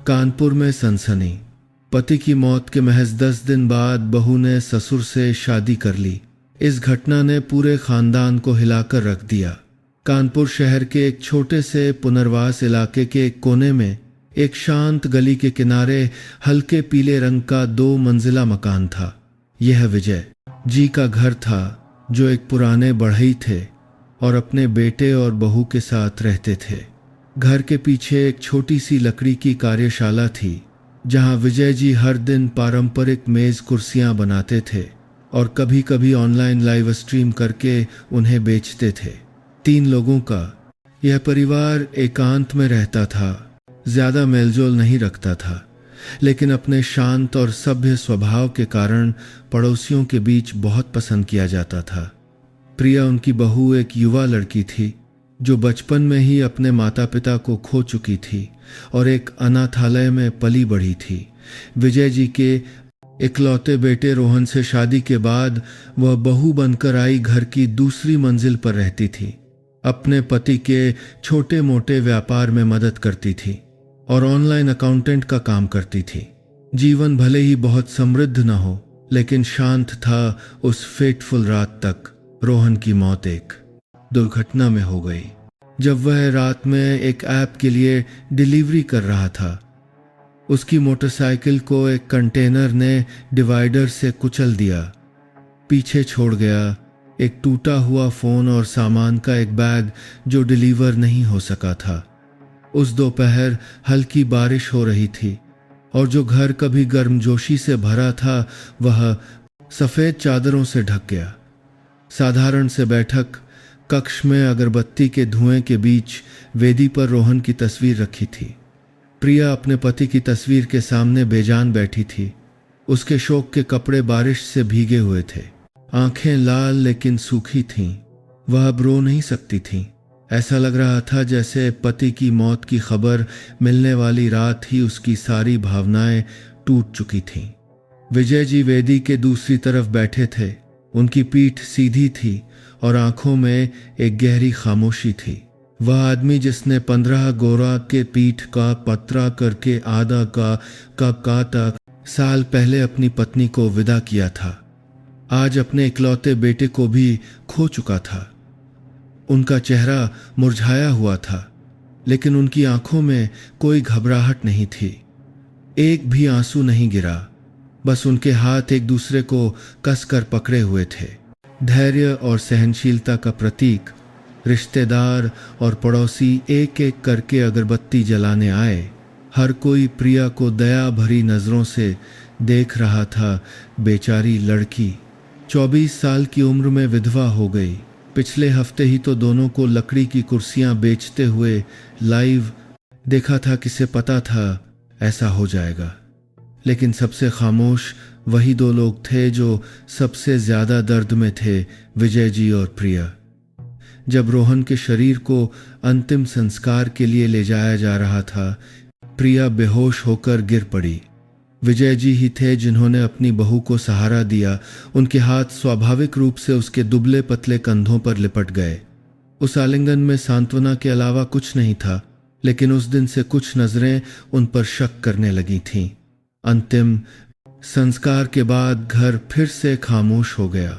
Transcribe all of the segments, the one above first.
कानपुर में सनसनी। पति की मौत के महज 10 दिन बाद बहू ने ससुर से शादी कर ली। इस घटना ने पूरे खानदान को हिलाकर रख दिया। कानपुर शहर के एक छोटे से पुनर्वास इलाके के एक कोने में एक शांत गली के किनारे हल्के पीले रंग का 2 मंजिला मकान था। यह विजय जी का घर था, जो एक पुराने बढ़ई थे और अपने बेटे और बहू के साथ रहते थे। घर के पीछे एक छोटी सी लकड़ी की कार्यशाला थी, जहां विजय जी हर दिन पारंपरिक मेज कुर्सियां बनाते थे और कभी कभी ऑनलाइन लाइव स्ट्रीम करके उन्हें बेचते थे। 3 लोगों का यह परिवार एकांत में रहता था, ज्यादा मेलजोल नहीं रखता था, लेकिन अपने शांत और सभ्य स्वभाव के कारण पड़ोसियों के बीच बहुत पसंद किया जाता था। प्रिया उनकी बहू एक युवा लड़की थी, जो बचपन में ही अपने माता पिता को खो चुकी थी और एक अनाथालय में पली बढ़ी थी। विजय जी के इकलौते बेटे रोहन से शादी के बाद वह बहू बनकर आई घर की दूसरी मंजिल पर रहती थी। अपने पति के छोटे मोटे व्यापार में मदद करती थी और ऑनलाइन अकाउंटेंट का काम करती थी। जीवन भले ही बहुत समृद्ध न हो, लेकिन शांत था उस फेटफुल रात तक। रोहन की मौत एक दुर्घटना में हो गई। जब वह रात में एक ऐप के लिए डिलीवरी कर रहा था, उसकी मोटरसाइकिल को एक कंटेनर ने डिवाइडर से कुचल दिया, पीछे छोड़ गया एक टूटा हुआ फोन और सामान का एक बैग जो डिलीवर नहीं हो सका था। उस दोपहर हल्की बारिश हो रही थी और जो घर कभी गर्मजोशी से भरा था वह सफेद चादरों से ढक गया। साधारण से बैठक कक्ष में अगरबत्ती के धुएं के बीच वेदी पर रोहन की तस्वीर रखी थी। प्रिया अपने पति की तस्वीर के सामने बेजान बैठी थी। उसके शोक के कपड़े बारिश से भीगे हुए थे, आंखें लाल लेकिन सूखी थीं। वह अब रो नहीं सकती थी। ऐसा लग रहा था जैसे पति की मौत की खबर मिलने वाली रात ही उसकी सारी भावनाएं टूट चुकी थीं। विजय जी वेदी के दूसरी तरफ बैठे थे। उनकी पीठ सीधी थी और आंखों में एक गहरी खामोशी थी। वह आदमी जिसने 15 गोरा के पीठ का पतरा करके आधा का तक साल पहले अपनी पत्नी को विदा किया था, आज अपने इकलौते बेटे को भी खो चुका था। उनका चेहरा मुरझाया हुआ था, लेकिन उनकी आंखों में कोई घबराहट नहीं थी। एक भी आंसू नहीं गिरा, बस उनके हाथ एक दूसरे को कसकर पकड़े हुए थे। धैर्य और सहनशीलता का प्रतीक। रिश्तेदार और पड़ोसी एक एक करके अगरबत्ती जलाने आए। हर कोई प्रिया को दया भरी नजरों से देख रहा था। बेचारी लड़की 24 साल की उम्र में विधवा हो गई। पिछले हफ्ते ही तो दोनों को लकड़ी की कुर्सियां बेचते हुए लाइव देखा था। किसे पता था ऐसा हो जाएगा। लेकिन सबसे खामोश वही 2 लोग थे जो सबसे ज्यादा दर्द में थे, विजय जी और प्रिया। जब रोहन के शरीर को अंतिम संस्कार के लिए ले जाया जा रहा था, प्रिया बेहोश होकर गिर पड़ी। विजय जी ही थे जिन्होंने अपनी बहू को सहारा दिया। उनके हाथ स्वाभाविक रूप से उसके दुबले पतले कंधों पर लिपट गए। उस आलिंगन में सांत्वना के अलावा कुछ नहीं था, लेकिन उस दिन से कुछ नजरें उन पर शक करने लगी थीं। अंतिम संस्कार के बाद घर फिर से खामोश हो गया।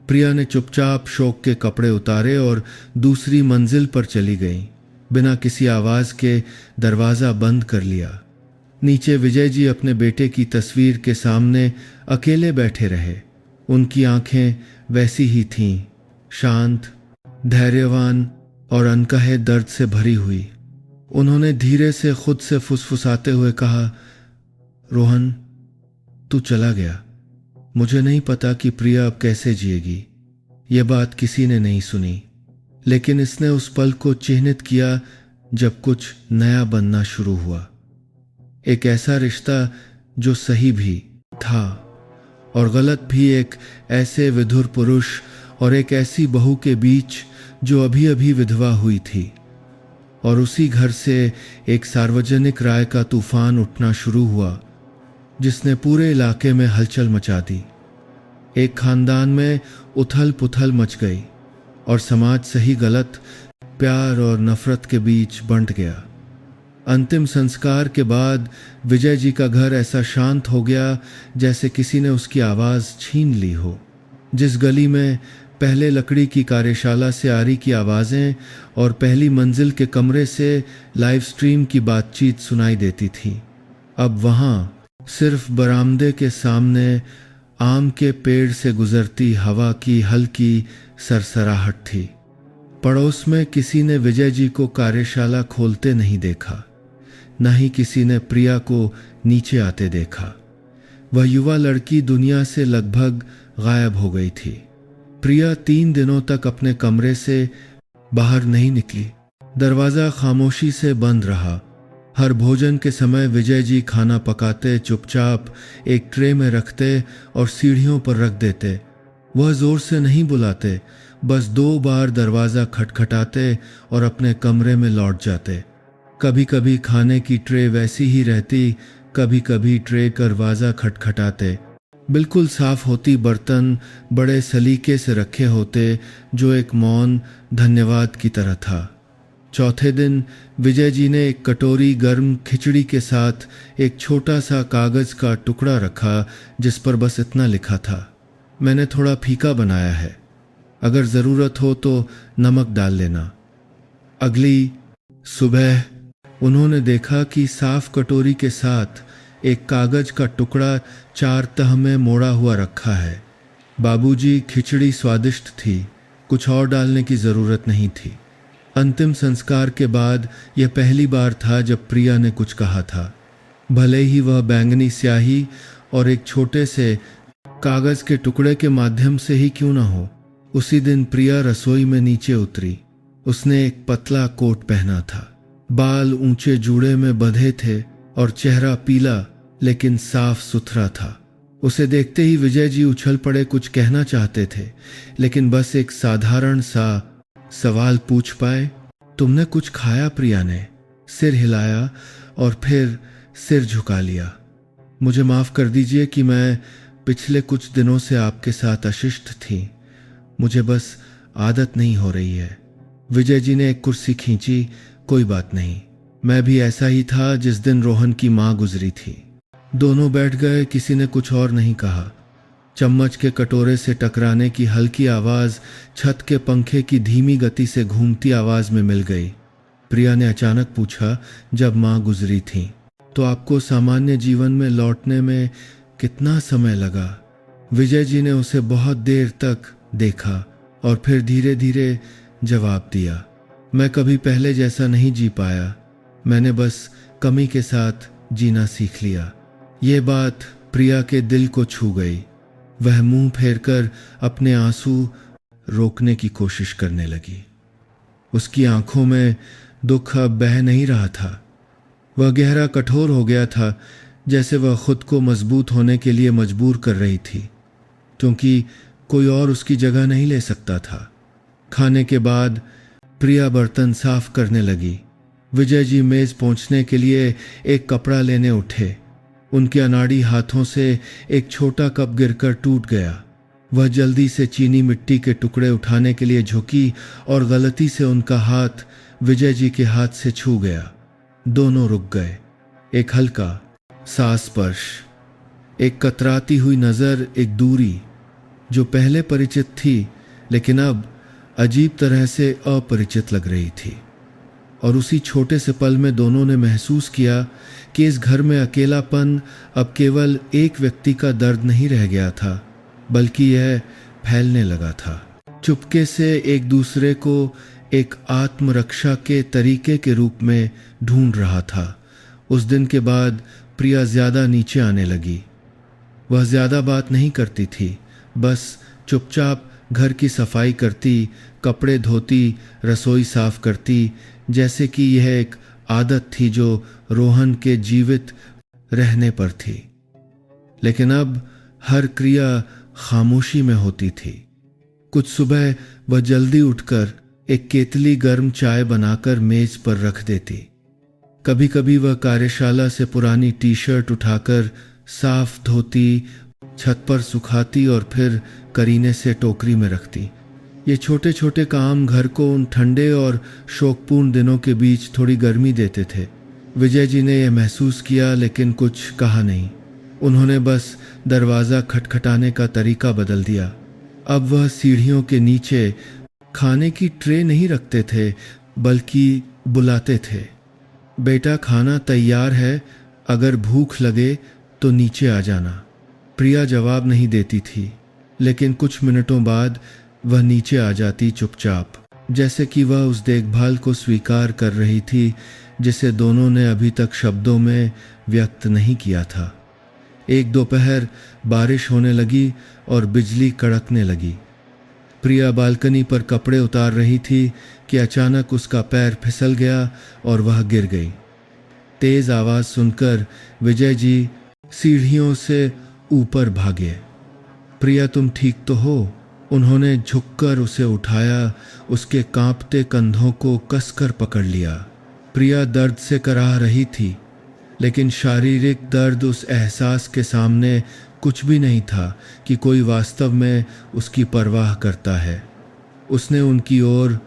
प्रिया ने चुपचाप शोक के कपड़े उतारे और दूसरी मंजिल पर चली गई। बिना किसी आवाज के दरवाजा बंद कर लिया। नीचे विजय जी अपने बेटे की तस्वीर के सामने अकेले बैठे रहे। उनकी आंखें वैसी ही थीं, शांत, धैर्यवान और अनकहे दर्द से भरी हुई। उन्होंने धीरे से खुद से फुसफुसाते हुए कहा, रोहन, तू चला गया। मुझे नहीं पता कि प्रिया अब कैसे जिएगी। यह बात किसी ने नहीं सुनी, लेकिन इसने उस पल को चिह्नित किया जब कुछ नया बनना शुरू हुआ। एक ऐसा रिश्ता जो सही भी था और गलत भी, एक ऐसे विधुर पुरुष और एक ऐसी बहू के बीच जो अभी अभी विधवा हुई थी। और उसी घर से एक सार्वजनिक राय का तूफान उठना शुरू हुआ, जिसने पूरे इलाके में हलचल मचा दी। एक खानदान में उथल पुथल मच गई और समाज सही गलत, प्यार और नफरत के बीच बंट गया। अंतिम संस्कार के बाद विजय जी का घर ऐसा शांत हो गया जैसे किसी ने उसकी आवाज़ छीन ली हो। जिस गली में पहले लकड़ी की कार्यशाला से आरी की आवाज़ें और पहली मंजिल के कमरे से लाइव स्ट्रीम की बातचीत सुनाई देती थी, अब वहाँ सिर्फ बरामदे के सामने आम के पेड़ से गुजरती हवा की हल्की सरसराहट थी। पड़ोस में किसी ने विजय जी को कार्यशाला खोलते नहीं देखा, न ही किसी ने प्रिया को नीचे आते देखा। वह युवा लड़की दुनिया से लगभग गायब हो गई थी। प्रिया 3 दिनों तक अपने कमरे से बाहर नहीं निकली। दरवाज़ा खामोशी से बंद रहा। हर भोजन के समय विजय जी खाना पकाते, चुपचाप एक ट्रे में रखते और सीढ़ियों पर रख देते। वह जोर से नहीं बुलाते, बस 2 बार दरवाज़ा खटखटाते और अपने कमरे में लौट जाते। कभी कभी खाने की ट्रे वैसी ही रहती, कभी कभी ट्रे का दरवाज़ा खटखटाते। बिल्कुल साफ होती बर्तन बड़े सलीके से रखे होते, जो एक मौन धन्यवाद की तरह था। चौथे दिन विजय जी ने एक कटोरी गर्म खिचड़ी के साथ एक छोटा सा कागज़ का टुकड़ा रखा जिस पर बस इतना लिखा था, मैंने थोड़ा फीका बनाया है, अगर ज़रूरत हो तो नमक डाल लेना। अगली सुबह उन्होंने देखा कि साफ कटोरी के साथ एक कागज़ का टुकड़ा 4 तह में मोड़ा हुआ रखा है। बाबूजी, खिचड़ी स्वादिष्ट थी, कुछ और डालने की ज़रूरत नहीं थी। अंतिम संस्कार के बाद यह पहली बार था जब प्रिया ने कुछ कहा था, भले ही वह बैंगनी स्याही और एक छोटे से कागज़ के टुकड़े के माध्यम से ही क्यों ना हो। उसी दिन प्रिया रसोई में नीचे उतरी। उसने एक पतला कोट पहना था, बाल ऊंचे जूड़े में बंधे थे और चेहरा पीला लेकिन साफ सुथरा था। उसे देखते ही विजय जी उछल पड़े। कुछ कहना चाहते थे, लेकिन बस एक साधारण सा सवाल पूछ पाए, तुमने कुछ खाया? प्रिया ने सिर हिलाया और फिर सिर झुका लिया। मुझे माफ़ कर दीजिए कि मैं पिछले कुछ दिनों से आपके साथ अशिष्ट थी, मुझे बस आदत नहीं हो रही है। विजय जी ने एक कुर्सी खींची। कोई बात नहीं, मैं भी ऐसा ही था जिस दिन रोहन की माँ गुजरी थी। दोनों बैठ गए, किसी ने कुछ और नहीं कहा। चम्मच के कटोरे से टकराने की हल्की आवाज़ छत के पंखे की धीमी गति से घूमती आवाज़ में मिल गई। प्रिया ने अचानक पूछा, जब माँ गुजरी थी तो आपको सामान्य जीवन में लौटने में कितना समय लगा? विजय जी ने उसे बहुत देर तक देखा और फिर धीरे धीरे जवाब दिया, मैं कभी पहले जैसा नहीं जी पाया, मैंने बस कमी के साथ जीना सीख लिया। ये बात प्रिया के दिल को छू गई। वह मुंह फेरकर अपने आंसू रोकने की कोशिश करने लगी। उसकी आंखों में दुख अब बह नहीं रहा था, वह गहरा कठोर हो गया था, जैसे वह खुद को मजबूत होने के लिए मजबूर कर रही थी, क्योंकि कोई और उसकी जगह नहीं ले सकता था। खाने के बाद प्रिया बर्तन साफ करने लगी। विजय जी मेज पहुंचने के लिए एक कपड़ा लेने उठे। उनके अनाड़ी हाथों से एक छोटा कप गिरकर टूट गया। वह जल्दी से चीनी मिट्टी के टुकड़े उठाने के लिए झुकी और गलती से उनका हाथ विजय जी के हाथ से छू गया। दोनों रुक गए। एक हल्का सांस स्पर्श, एक कतराती हुई नज़र, एक दूरी जो पहले परिचित थी लेकिन अब अजीब तरह से अपरिचित लग रही थी। और उसी छोटे से पल में दोनों ने महसूस किया कि इस घर में अकेलापन अब केवल एक व्यक्ति का दर्द नहीं रह गया था, बल्कि यह फैलने लगा था। चुपके से एक दूसरे को एक आत्मरक्षा के तरीके के रूप में ढूंढ रहा था। उस दिन के बाद प्रिया ज़्यादा नीचे आने लगी। वह ज़्यादा बात नहीं करती थी, बस चुपचाप घर की सफाई करती, कपड़े धोती, रसोई साफ करती, जैसे कि यह एक आदत थी जो रोहन के जीवित रहने पर थी। लेकिन अब हर क्रिया खामोशी में होती थी। कुछ सुबह वह जल्दी उठकर एक केतली गर्म चाय बनाकर मेज पर रख देती। कभी कभी वह कार्यशाला से पुरानी टी शर्ट उठाकर साफ धोती, छत पर सुखाती और फिर करीने से टोकरी में रखती। ये छोटे छोटे काम घर को उन ठंडे और शोकपूर्ण दिनों के बीच थोड़ी गर्मी देते थे। विजय जी ने यह महसूस किया लेकिन कुछ कहा नहीं। उन्होंने बस दरवाज़ा खटखटाने का तरीका बदल दिया। अब वह सीढ़ियों के नीचे खाने की ट्रे नहीं रखते थे बल्कि बुलाते थे, बेटा खाना तैयार है, अगर भूख लगे तो नीचे आ जाना। प्रिया जवाब नहीं देती थी, लेकिन कुछ मिनटों बाद वह नीचे आ जाती चुपचाप, जैसे कि वह उस देखभाल को स्वीकार कर रही थी जिसे दोनों ने अभी तक शब्दों में व्यक्त नहीं किया था। एक दोपहर बारिश होने लगी और बिजली कड़कने लगी। प्रिया बालकनी पर कपड़े उतार रही थी कि अचानक उसका पैर फिसल गया और वह गिर गई। तेज आवाज सुनकर विजय जी सीढ़ियों से ऊपर भागे। प्रिया तुम ठीक तो हो? उन्होंने झुककर उसे उठाया, उसके कांपते कंधों को कसकर पकड़ लिया। प्रिया दर्द से कराह रही थी, लेकिन शारीरिक दर्द उस एहसास के सामने कुछ भी नहीं था कि कोई वास्तव में उसकी परवाह करता है। उसने उनकी ओर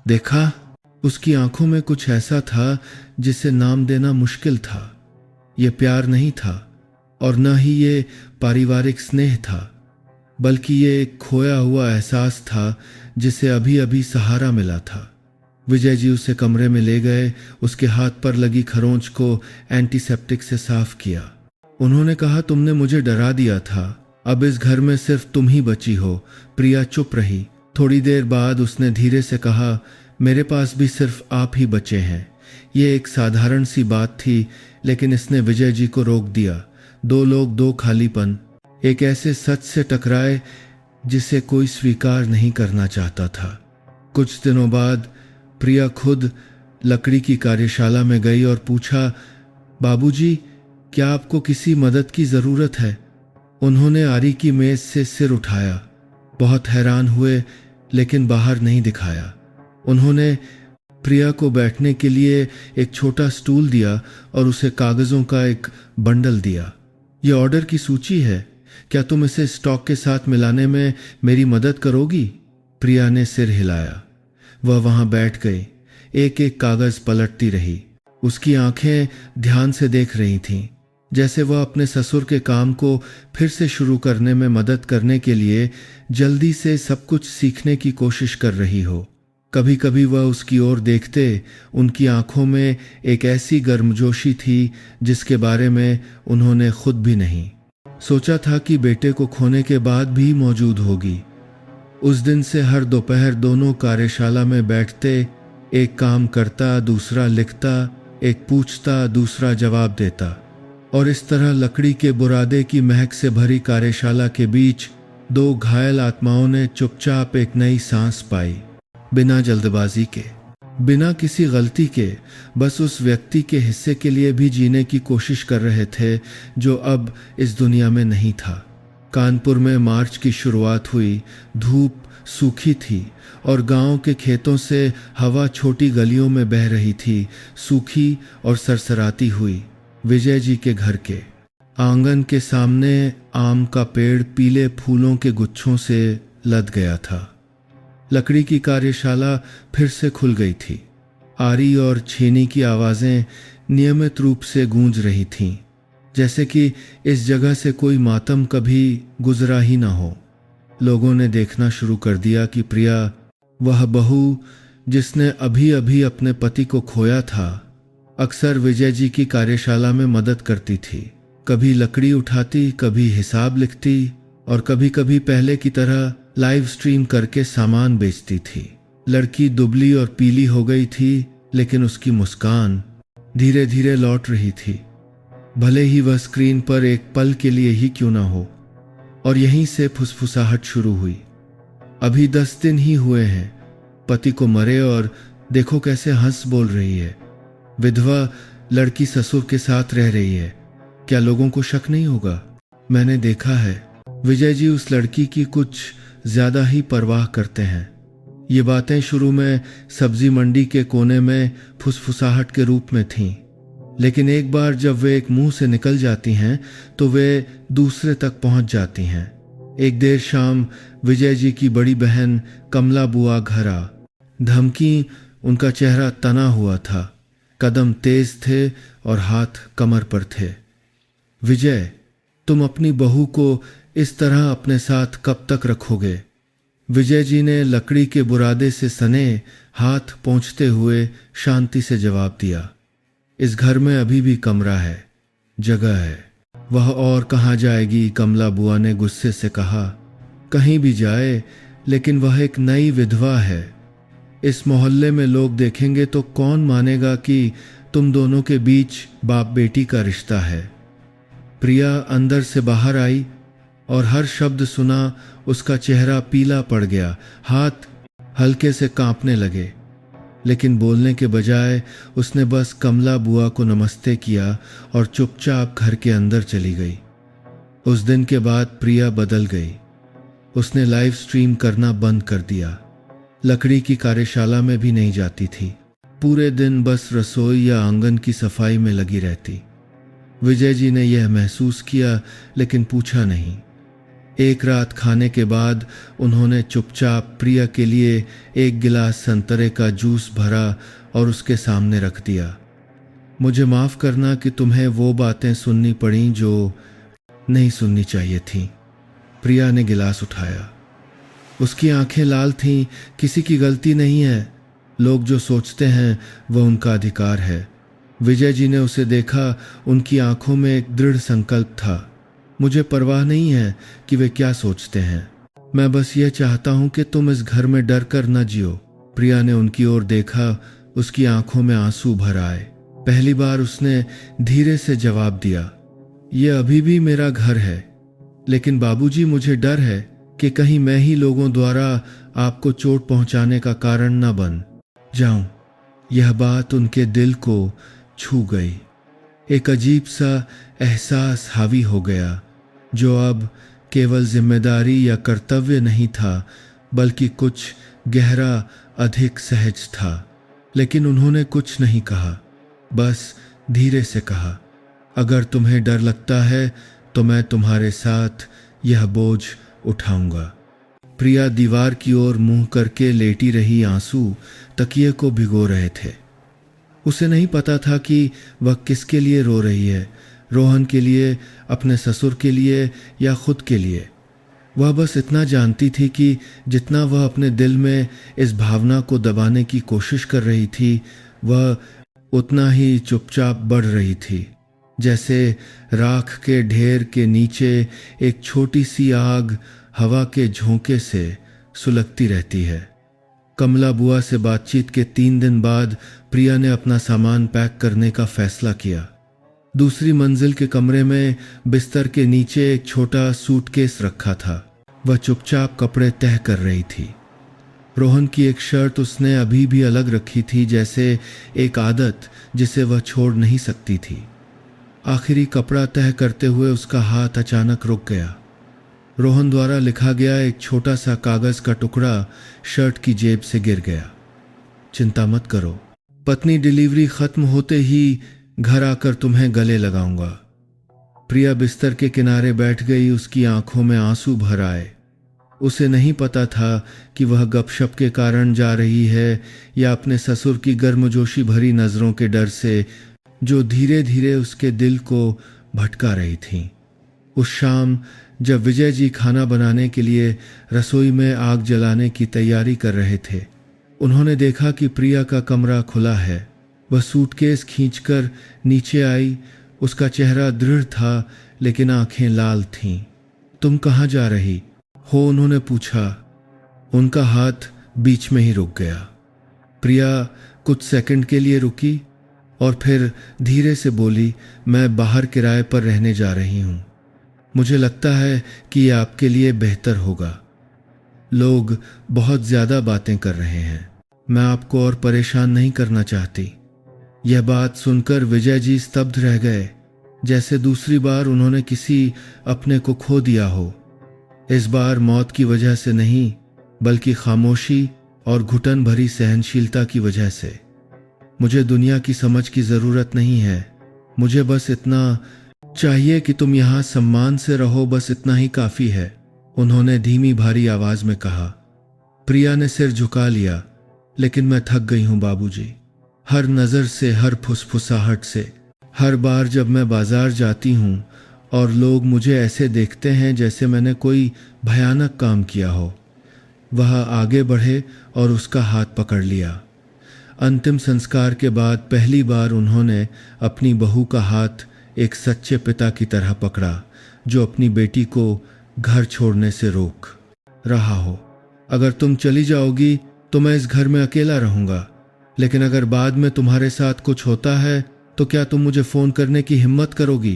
देखा। उसकी आंखों में कुछ ऐसा था जिसे नाम देना मुश्किल था। यह प्यार नहीं था और न ही ये पारिवारिक स्नेह था, बल्कि ये एक खोया हुआ एहसास था जिसे अभी अभी सहारा मिला था। विजय जी उसे कमरे में ले गए, उसके हाथ पर लगी खरोंच को एंटीसेप्टिक से साफ किया। उन्होंने कहा तुमने मुझे डरा दिया था, अब इस घर में सिर्फ तुम ही बची हो। प्रिया चुप रही। थोड़ी देर बाद उसने धीरे से कहा मेरे पास भी सिर्फ आप ही बचे हैं। ये एक साधारण सी बात थी, लेकिन इसने विजय जी को रोक दिया। दो लोग, दो खालीपन, एक ऐसे सच से टकराए जिसे कोई स्वीकार नहीं करना चाहता था। कुछ दिनों बाद प्रिया खुद लकड़ी की कार्यशाला में गई और पूछा बाबूजी, क्या आपको किसी मदद की जरूरत है? उन्होंने आरी की मेज से सिर उठाया, बहुत हैरान हुए लेकिन बाहर नहीं दिखाया। उन्होंने प्रिया को बैठने के लिए एक छोटा स्टूल दिया और उसे कागजों का एक बंडल दिया। यह ऑर्डर की सूची है, क्या तुम इसे स्टॉक के साथ मिलाने में मेरी मदद करोगी? प्रिया ने सिर हिलाया। वह वहां बैठ गई, एक एक कागज पलटती रही। उसकी आंखें ध्यान से देख रही थीं, जैसे वह अपने ससुर के काम को फिर से शुरू करने में मदद करने के लिए जल्दी से सब कुछ सीखने की कोशिश कर रही हो। कभी कभी वह उसकी ओर देखते, उनकी आंखों में एक ऐसी गर्मजोशी थी जिसके बारे में उन्होंने खुद भी नहीं सोचा था कि बेटे को खोने के बाद भी मौजूद होगी। उस दिन से हर दोपहर दोनों कार्यशाला में बैठते, एक काम करता, दूसरा लिखता, एक पूछता, दूसरा जवाब देता, और इस तरह लकड़ी के बुरादे की महक से भरी कार्यशाला के बीच दो घायल आत्माओं ने चुपचाप एक नई सांस पाई, बिना जल्दबाजी के, बिना किसी गलती के, बस उस व्यक्ति के हिस्से के लिए भी जीने की कोशिश कर रहे थे जो अब इस दुनिया में नहीं था। कानपुर में मार्च की शुरुआत हुई। धूप सूखी थी और गांव के खेतों से हवा छोटी गलियों में बह रही थी, सूखी और सरसराती हुई। विजय जी के घर के आंगन के सामने आम का पेड़ पीले फूलों के गुच्छों से लद गया था। लकड़ी की कार्यशाला फिर से खुल गई थी। आरी और छेनी की आवाजें नियमित रूप से गूंज रही थीं, जैसे कि इस जगह से कोई मातम कभी गुजरा ही ना हो। लोगों ने देखना शुरू कर दिया कि प्रिया, वह बहू जिसने अभी अभी अपने पति को खोया था, अक्सर विजय जी की कार्यशाला में मदद करती थी। कभी लकड़ी उठाती, कभी हिसाब लिखती और कभी कभी पहले की तरह लाइव स्ट्रीम करके सामान बेचती थी। लड़की दुबली और पीली हो गई थी, लेकिन उसकी मुस्कान धीरे धीरे लौट रही थी, भले ही वह स्क्रीन पर एक पल के लिए ही क्यों ना हो। और यहीं से फुसफुसाहट शुरू हुई। अभी 10 दिन ही हुए हैं पति को मरे और देखो कैसे हंस बोल रही है। विधवा लड़की ससुर के साथ रह रही है, क्या लोगों को शक नहीं होगा? मैंने देखा है, विजय जी उस लड़की की कुछ ज्यादा ही परवाह करते हैं। ये बातें शुरू में सब्जी मंडी के कोने में फुसफुसाहट के रूप में थीं, लेकिन एक बार जब वे एक मुंह से निकल जाती हैं तो वे दूसरे तक पहुंच जाती हैं। एक देर शाम विजय जी की बड़ी बहन कमला बुआ घर आ। धमकी, उनका चेहरा तना हुआ था। कदम तेज थे और हाथ कमर पर थे। विजय, तुम अपनी बहू को इस तरह अपने साथ कब तक रखोगे? विजय जी ने लकड़ी के बुरादे से सने हाथ पोंछते हुए शांति से जवाब दिया, इस घर में अभी भी कमरा है, जगह है। वह और कहाँ जाएगी? कमला बुआ ने गुस्से से कहा। कहीं भी जाए, लेकिन वह एक नई विधवा है। इस मोहल्ले में लोग देखेंगे तो कौन मानेगा कि तुम दोनों के बीच बाप बेटी का रिश्ता है। प्रिया अंदर से बाहर आई और हर शब्द सुना उसका चेहरा पीला पड़ गया, हाथ हल्के से कांपने लगे, लेकिन बोलने के बजाय उसने बस कमला बुआ को नमस्ते किया और चुपचाप घर के अंदर चली गई। उस दिन के बाद प्रिया बदल गई। उसने लाइव स्ट्रीम करना बंद कर दिया, लकड़ी की कार्यशाला में भी नहीं जाती थी, पूरे दिन बस रसोई या आंगन की सफाई में लगी रहती। विजय जी ने यह महसूस किया, लेकिन पूछा नहीं। एक रात खाने के बाद उन्होंने चुपचाप प्रिया के लिए एक गिलास संतरे का जूस भरा और उसके सामने रख दिया। मुझे माफ़ करना कि तुम्हें वो बातें सुननी पड़ी जो नहीं सुननी चाहिए थीं। प्रिया ने गिलास उठाया। उसकी आंखें लाल थीं। किसी की गलती नहीं है। लोग जो सोचते हैं वह उनका अधिकार है। विजय जी ने उसे देखा। उनकी आंखों में एक दृढ़ संकल्प था। मुझे परवाह नहीं है कि वे क्या सोचते हैं। मैं बस यह चाहता हूं कि तुम इस घर में डर कर न जियो। प्रिया ने उनकी ओर देखा। उसकी आंखों में आंसू भर आए। पहली बार उसने धीरे से जवाब दिया, यह अभी भी मेरा घर है, लेकिन बाबूजी मुझे डर है कि कहीं मैं ही लोगों द्वारा आपको चोट पहुंचाने का कारण न बन जाऊं। यह बात उनके दिल को छू गई। एक अजीब सा एहसास हावी हो गया, जो अब केवल जिम्मेदारी या कर्तव्य नहीं था, बल्कि कुछ गहरा, अधिक सहज था। लेकिन उन्होंने कुछ नहीं कहा, बस धीरे से कहा, अगर तुम्हें डर लगता है तो मैं तुम्हारे साथ यह बोझ उठाऊंगा। प्रिया दीवार की ओर मुंह करके लेटी रही। आंसू तकिए को भिगो रहे थे। उसे नहीं पता था कि वह किसके लिए रो रही है, रोहन के लिए, अपने ससुर के लिए या खुद के लिए। वह बस इतना जानती थी कि जितना वह अपने दिल में इस भावना को दबाने की कोशिश कर रही थी, वह उतना ही चुपचाप बढ़ रही थी, जैसे राख के ढेर के नीचे एक छोटी सी आग हवा के झोंके से सुलगती रहती है। कमला बुआ से बातचीत के 3 दिन बाद प्रिया ने अपना सामान पैक करने का फैसला किया। दूसरी मंजिल के कमरे में बिस्तर के नीचे एक छोटा सूटकेस रखा था। वह चुपचाप कपड़े तह कर रही थी। रोहन की एक शर्ट उसने अभी भी अलग रखी थी, जैसे एक आदत जिसे वह छोड़ नहीं सकती थी। आखिरी कपड़ा तह करते हुए उसका हाथ अचानक रुक गया। रोहन द्वारा लिखा गया एक छोटा सा कागज का टुकड़ा शर्ट की जेब से गिर गया। चिंता मत करो, पत्नी डिलीवरी खत्म होते ही घर आकर तुम्हें गले लगाऊंगा। प्रिया बिस्तर के किनारे बैठ गई। उसकी आंखों में आंसू भर आए। उसे नहीं पता था कि वह गपशप के कारण जा रही है या अपने ससुर की गर्मजोशी भरी नजरों के डर से, जो धीरे धीरे उसके दिल को भटका रही थीं। उस शाम जब विजय जी खाना बनाने के लिए रसोई में आग जलाने की तैयारी कर रहे थे, उन्होंने देखा कि प्रिया का कमरा खुला है। वह सूटकेस खींचकर नीचे आई। उसका चेहरा दृढ़ था, लेकिन आंखें लाल थीं। तुम कहाँ जा रही हो? उन्होंने पूछा। उनका हाथ बीच में ही रुक गया। प्रिया कुछ सेकंड के लिए रुकी और फिर धीरे से बोली, मैं बाहर किराए पर रहने जा रही हूं। मुझे लगता है कि यह आपके लिए बेहतर होगा। लोग बहुत ज्यादा बातें कर रहे हैं। मैं आपको और परेशान नहीं करना चाहती। यह बात सुनकर विजय जी स्तब्ध रह गए, जैसे दूसरी बार उन्होंने किसी अपने को खो दिया हो। इस बार मौत की वजह से नहीं, बल्कि खामोशी और घुटन भरी सहनशीलता की वजह से। मुझे दुनिया की समझ की जरूरत नहीं है। मुझे बस इतना चाहिए कि तुम यहां सम्मान से रहो, बस इतना ही काफी है, उन्होंने धीमी भारी आवाज में कहा। प्रिया ने सिर झुका लिया। लेकिन मैं थक गई हूं बाबूजी। हर नज़र से, हर फुसफुसाहट से। हर बार जब मैं बाजार जाती हूँ और लोग मुझे ऐसे देखते हैं जैसे मैंने कोई भयानक काम किया हो। वह आगे बढ़े और उसका हाथ पकड़ लिया। अंतिम संस्कार के बाद पहली बार उन्होंने अपनी बहू का हाथ एक सच्चे पिता की तरह पकड़ा, जो अपनी बेटी को घर छोड़ने से रोक रहा हो। अगर तुम चली जाओगी तो मैं इस घर में अकेला रहूंगा, लेकिन अगर बाद में तुम्हारे साथ कुछ होता है तो क्या तुम मुझे फोन करने की हिम्मत करोगी?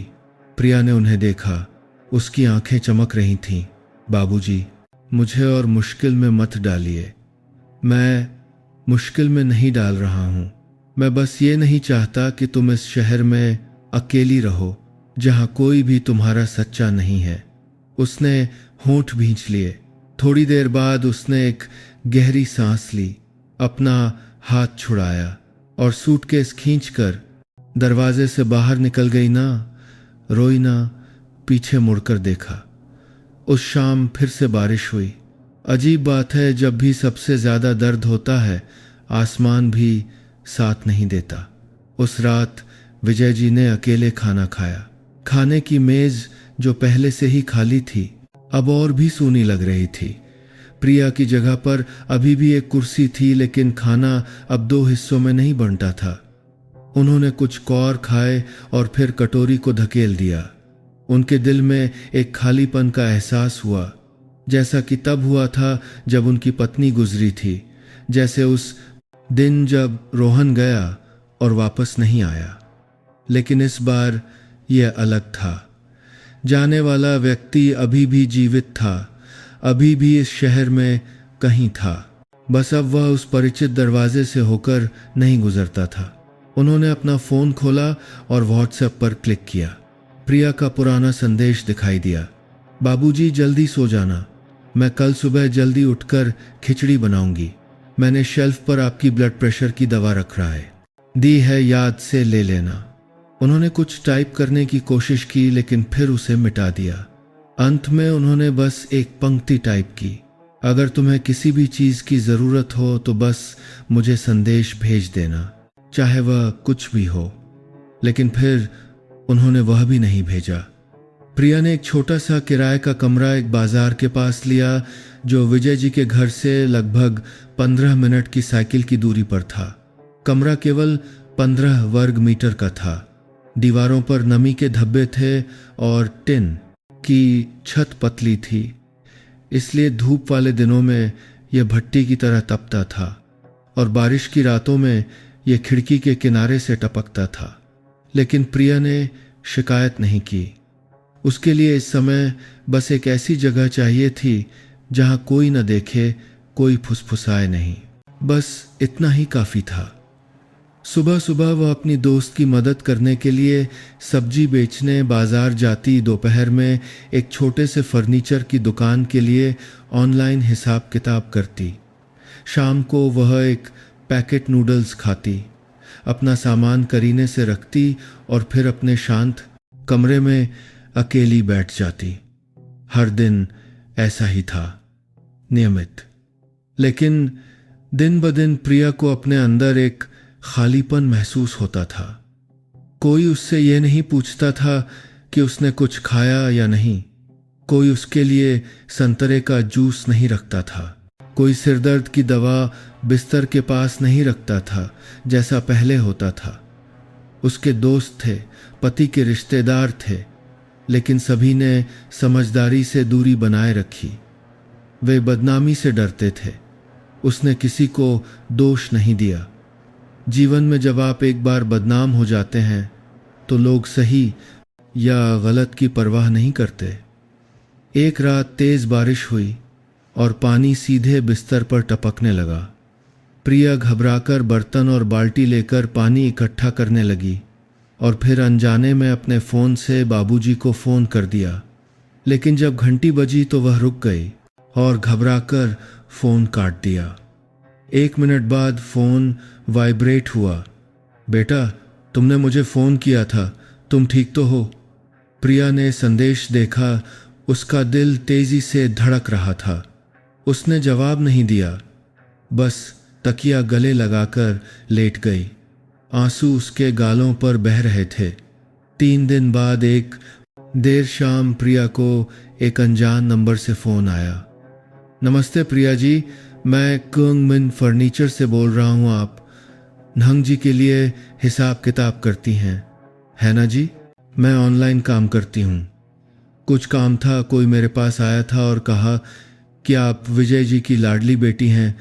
प्रिया ने उन्हें देखा। उसकी आंखें चमक रही थीं। बाबूजी, मुझे और मुश्किल में मत डालिए। मैं मुश्किल में नहीं डाल रहा हूं। मैं बस ये नहीं चाहता कि तुम इस शहर में अकेली रहो जहां कोई भी तुम्हारा सच्चा नहीं है। उसने होंठ भींच लिए। थोड़ी देर बाद उसने एक गहरी सांस ली, अपना हाथ छुड़ाया और सूटकेस खींचकर दरवाजे से बाहर निकल गई। ना रोई, ना पीछे मुड़कर देखा। उस शाम फिर से बारिश हुई। अजीब बात है, जब भी सबसे ज्यादा दर्द होता है आसमान भी साथ नहीं देता। उस रात विजय जी ने अकेले खाना खाया। खाने की मेज जो पहले से ही खाली थी अब और भी सूनी लग रही थी। प्रिया की जगह पर अभी भी एक कुर्सी थी, लेकिन खाना अब 2 हिस्सों में नहीं बंटा था। उन्होंने कुछ कौर खाए और फिर कटोरी को धकेल दिया। उनके दिल में एक खालीपन का एहसास हुआ, जैसा कि तब हुआ था जब उनकी पत्नी गुजरी थी, जैसे उस दिन जब रोहन गया और वापस नहीं आया। लेकिन इस बार यह अलग था। जाने वाला व्यक्ति अभी भी जीवित था, अभी भी इस शहर में कहीं था। बस अब वह उस परिचित दरवाजे से होकर नहीं गुजरता था। उन्होंने अपना फोन खोला और व्हाट्सएप पर क्लिक किया। प्रिया का पुराना संदेश दिखाई दिया। बाबूजी, जल्दी सो जाना। मैं कल सुबह जल्दी उठकर खिचड़ी बनाऊंगी। मैंने शेल्फ पर आपकी ब्लड प्रेशर की दवा रख रहा है, दी है, याद से ले लेना। उन्होंने कुछ टाइप करने की कोशिश की, लेकिन फिर उसे मिटा दिया। अंत में उन्होंने बस एक पंक्ति टाइप की, अगर तुम्हें किसी भी चीज की जरूरत हो तो बस मुझे संदेश भेज देना, चाहे वह कुछ भी हो। लेकिन फिर उन्होंने वह भी नहीं भेजा। प्रिया ने एक छोटा सा किराए का कमरा एक बाजार के पास लिया, जो विजय जी के घर से लगभग 15 मिनट की साइकिल की दूरी पर था। कमरा केवल 15 वर्ग मीटर का था। दीवारों पर नमी के धब्बे थे और टिन की छत पतली थी, इसलिए धूप वाले दिनों में यह भट्टी की तरह तपता था और बारिश की रातों में यह खिड़की के किनारे से टपकता था। लेकिन प्रिया ने शिकायत नहीं की। उसके लिए इस समय बस एक ऐसी जगह चाहिए थी जहां कोई न देखे, कोई फुसफुसाए नहीं। बस इतना ही काफी था। सुबह सुबह वह अपनी दोस्त की मदद करने के लिए सब्जी बेचने बाजार जाती। दोपहर में एक छोटे से फर्नीचर की दुकान के लिए ऑनलाइन हिसाब किताब करती। शाम को वह एक पैकेट नूडल्स खाती, अपना सामान करीने से रखती और फिर अपने शांत कमरे में अकेली बैठ जाती। हर दिन ऐसा ही था, नियमित। लेकिन दिन ब दिन प्रिया को अपने अंदर एक खालीपन महसूस होता था। कोई उससे यह नहीं पूछता था कि उसने कुछ खाया या नहीं। कोई उसके लिए संतरे का जूस नहीं रखता था। कोई सिरदर्द की दवा बिस्तर के पास नहीं रखता था जैसा पहले होता था। उसके दोस्त थे, पति के रिश्तेदार थे, लेकिन सभी ने समझदारी से दूरी बनाए रखी। वे बदनामी से डरते थे। उसने किसी को दोष नहीं दिया। जीवन में जब आप एक बार बदनाम हो जाते हैं तो लोग सही या गलत की परवाह नहीं करते। एक रात तेज बारिश हुई और पानी सीधे बिस्तर पर टपकने लगा। प्रिया घबराकर बर्तन और बाल्टी लेकर पानी इकट्ठा करने लगी और फिर अनजाने में अपने फ़ोन से बाबूजी को फ़ोन कर दिया। लेकिन जब घंटी बजी तो वह रुक गई और घबराकर फ़ोन काट दिया। 1 मिनट बाद फ़ोन वाइब्रेट हुआ। बेटा, तुमने मुझे फ़ोन किया था, तुम ठीक तो हो? प्रिया ने संदेश देखा। उसका दिल तेज़ी से धड़क रहा था। उसने जवाब नहीं दिया, बस तकिया गले लगाकर लेट गई। आंसू उसके गालों पर बह रहे थे। 3 दिन बाद एक देर शाम प्रिया को एक अनजान नंबर से फोन आया। नमस्ते प्रिया जी, मैं कुंग मिन फर्नीचर से बोल रहा हूँ। आप नहंग जी के लिए हिसाब किताब करती हैं, है ना जी? मैं ऑनलाइन काम करती हूँ। कुछ काम था, कोई मेरे पास आया था और कहा कि आप विजय जी की लाडली बेटी हैं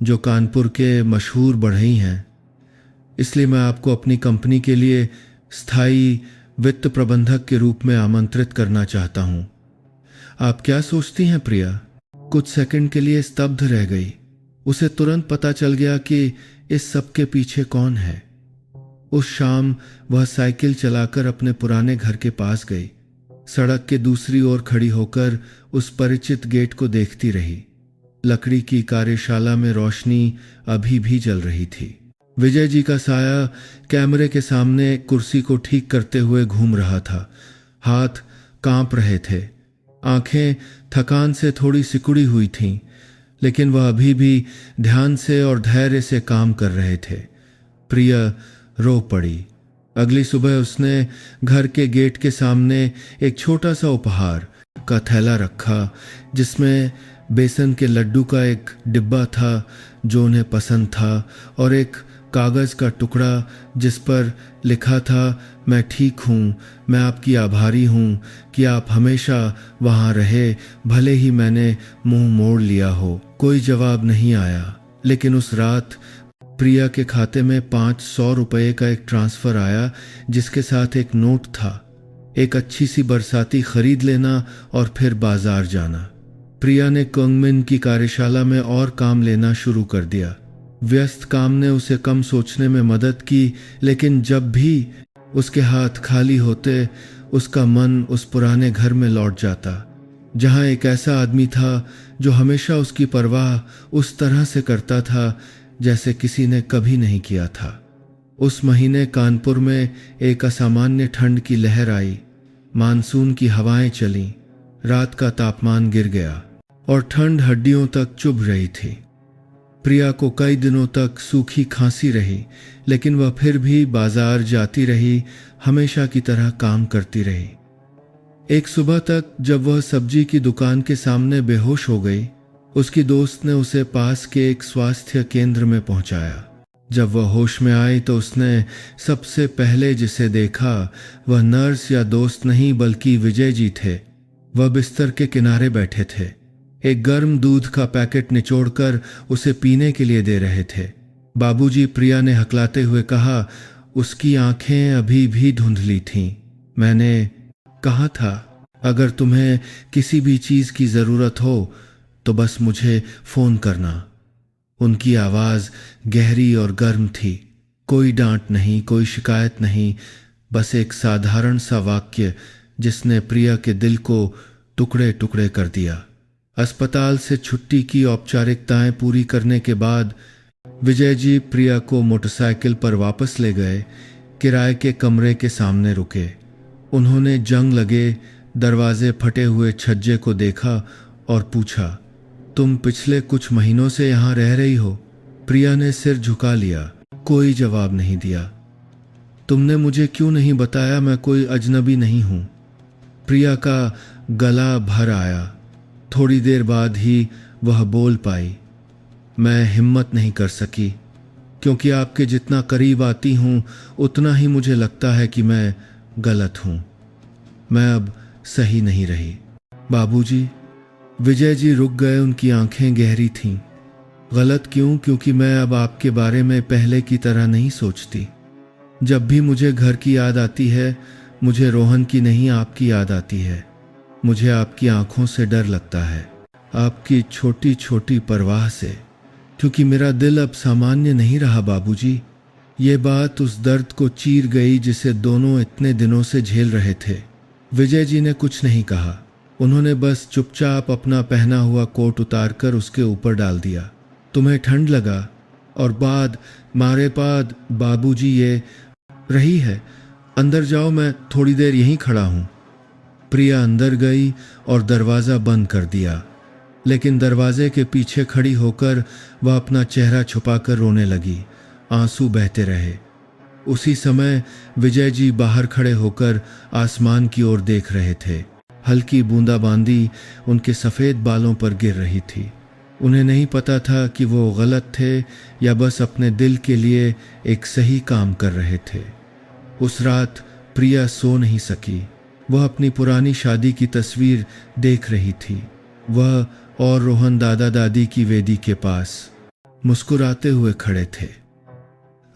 जो कानपुर के मशहूर बढ़ई हैं, इसलिए मैं आपको अपनी कंपनी के लिए स्थायी वित्त प्रबंधक के रूप में आमंत्रित करना चाहता हूँ। आप क्या सोचती हैं प्रिया? कुछ सेकंड के लिए स्तब्ध रह गई। उसे तुरंत पता चल गया कि इस सब के पीछे कौन है। उस शाम वह साइकिल चलाकर अपने पुराने घर के पास गई। सड़क के दूसरी ओर खड़ी होकर उस परिचित गेट को देखती रही। लकड़ी की कार्यशाला में रोशनी अभी भी जल रही थी। विजय जी का साया कैमरे के सामने कुर्सी को ठीक करते हुए घूम रहा था। हाथ कांप रहे थे, आंखें थकान से थोड़ी सिकुड़ी हुई थीं, लेकिन वह अभी भी ध्यान से और धैर्य से काम कर रहे थे। प्रिया रो पड़ी। अगली सुबह उसने घर के गेट के सामने एक छोटा सा उपहार का थैला रखा, जिसमें बेसन के लड्डू का एक डिब्बा था जो उन्हें पसंद था, और एक कागज़ का टुकड़ा जिस पर लिखा था, मैं ठीक हूँ, मैं आपकी आभारी हूँ कि आप हमेशा वहाँ रहे, भले ही मैंने मुंह मोड़ लिया हो। कोई जवाब नहीं आया, लेकिन उस रात प्रिया के खाते में 500 रुपये का एक ट्रांसफ़र आया, जिसके साथ एक नोट था। एक अच्छी सी बरसाती खरीद लेना और फिर बाजार जाना। प्रिया ने कुंगमिन की कार्यशाला में और काम लेना शुरू कर दिया। व्यस्त काम ने उसे कम सोचने में मदद की, लेकिन जब भी उसके हाथ खाली होते, उसका मन उस पुराने घर में लौट जाता, जहां एक ऐसा आदमी था जो हमेशा उसकी परवाह उस तरह से करता था जैसे किसी ने कभी नहीं किया था। उस महीने कानपुर में एक असामान्य ठंड की लहर आई। मानसून की हवाएं चलीं, रात का तापमान गिर गया और ठंड हड्डियों तक चुभ रही थी। प्रिया को कई दिनों तक सूखी खांसी रही, लेकिन वह फिर भी बाजार जाती रही, हमेशा की तरह काम करती रही। एक सुबह तक जब वह सब्जी की दुकान के सामने बेहोश हो गई, उसकी दोस्त ने उसे पास के एक स्वास्थ्य केंद्र में पहुंचाया। जब वह होश में आई तो उसने सबसे पहले जिसे देखा वह नर्स या दोस्त नहीं बल्कि विजय जी थे। वह बिस्तर के किनारे बैठे थे, एक गर्म दूध का पैकेट निचोड़कर उसे पीने के लिए दे रहे थे। बाबूजी, प्रिया ने हकलाते हुए कहा। उसकी आंखें अभी भी धुंधली थीं। मैंने कहा था, अगर तुम्हें किसी भी चीज की जरूरत हो तो बस मुझे फोन करना। उनकी आवाज गहरी और गर्म थी। कोई डांट नहीं, कोई शिकायत नहीं, बस एक साधारण सा वाक्य जिसने प्रिया के दिल को टुकड़े टुकड़े कर दिया। अस्पताल से छुट्टी की औपचारिकताएं पूरी करने के बाद विजय जी प्रिया को मोटरसाइकिल पर वापस ले गए। किराए के कमरे के सामने रुके। उन्होंने जंग लगे दरवाजे फटे हुए छज्जे को देखा और पूछा, तुम पिछले कुछ महीनों से यहाँ रह रही हो? प्रिया ने सिर झुका लिया, कोई जवाब नहीं दिया। तुमने मुझे क्यों नहीं बताया? मैं कोई अजनबी नहीं हूं। प्रिया का गला भर आया। थोड़ी देर बाद ही वह बोल पाई, मैं हिम्मत नहीं कर सकी, क्योंकि आपके जितना करीब आती हूं उतना ही मुझे लगता है कि मैं गलत हूं। मैं अब सही नहीं रही। बाबूजी, विजय जी रुक गए। उनकी आंखें गहरी थीं। गलत क्यों? क्योंकि मैं अब आपके बारे में पहले की तरह नहीं सोचती। जब भी मुझे घर की याद आती है, मुझे रोहन की नहीं आपकी याद आती है। मुझे आपकी आंखों से डर लगता है, आपकी छोटी छोटी परवाह से, क्योंकि मेरा दिल अब सामान्य नहीं रहा बाबूजी। ये बात उस दर्द को चीर गई जिसे दोनों इतने दिनों से झेल रहे थे। विजय जी ने कुछ नहीं कहा। उन्होंने बस चुपचाप अपना पहना हुआ कोट उतारकर उसके ऊपर डाल दिया। तुम्हें ठंड लगा? और बाद मारे बाद बाबूजी, ये रही है, अंदर जाओ, मैं थोड़ी देर यहीं खड़ा हूं। प्रिया अंदर गई और दरवाज़ा बंद कर दिया, लेकिन दरवाजे के पीछे खड़ी होकर वह अपना चेहरा छुपाकर रोने लगी। आंसू बहते रहे। उसी समय विजय जी बाहर खड़े होकर आसमान की ओर देख रहे थे। हल्की बूंदाबांदी उनके सफ़ेद बालों पर गिर रही थी। उन्हें नहीं पता था कि वो गलत थे या बस अपने दिल के लिए एक सही काम कर रहे थे। उस रात प्रिया सो नहीं सकी। वह अपनी पुरानी शादी की तस्वीर देख रही थी। वह और रोहन दादा दादी की वेदी के पास मुस्कुराते हुए खड़े थे।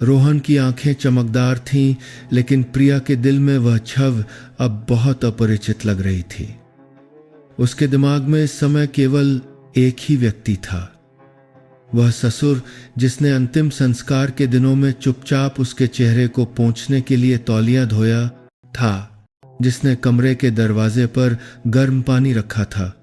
रोहन की आंखें चमकदार थीं, लेकिन प्रिया के दिल में वह छवि अब बहुत अपरिचित लग रही थी। उसके दिमाग में इस समय केवल एक ही व्यक्ति था, वह ससुर जिसने अंतिम संस्कार के दिनों में चुपचाप उसके चेहरे को पोंछने के लिए तौलिया धोया था, जिसने कमरे के दरवाजे पर गर्म पानी रखा था,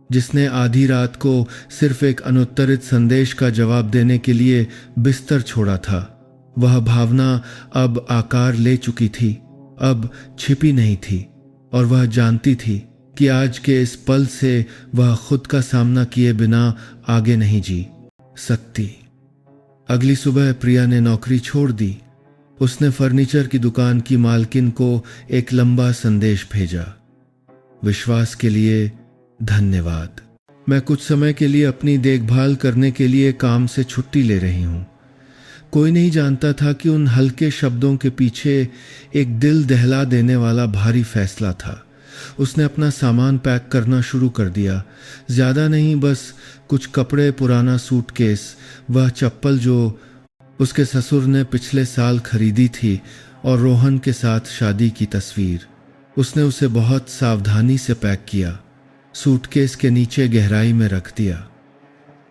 जिसने आधी रात को सिर्फ एक अनुत्तरित संदेश का जवाब देने के लिए बिस्तर छोड़ा था। वह भावना अब आकार ले चुकी थी, अब छिपी नहीं थी, और वह जानती थी कि आज के इस पल से वह खुद का सामना किए बिना आगे नहीं जी सकती। अगली सुबह प्रिया ने नौकरी छोड़ दी। उसने फर्नीचर की दुकान की मालकिन को एक लंबा संदेश भेजा। विश्वास के लिए धन्यवाद। मैं कुछ समय के लिए अपनी देखभाल करने के लिए काम से छुट्टी ले रही हूँ। कोई नहीं जानता था कि उन हल्के शब्दों के पीछे एक दिल दहला देने वाला भारी फैसला था। उसने अपना सामान पैक करना शुरू कर दिया। ज़्यादा नहीं, बस कुछ कपड़े, पुराना सूटकेस, वह चप्पल जो उसके ससुर ने पिछले साल खरीदी थी, और रोहन के साथ शादी की तस्वीर। उसने उसे बहुत सावधानी से पैक किया, सूटकेस के नीचे गहराई में रख दिया।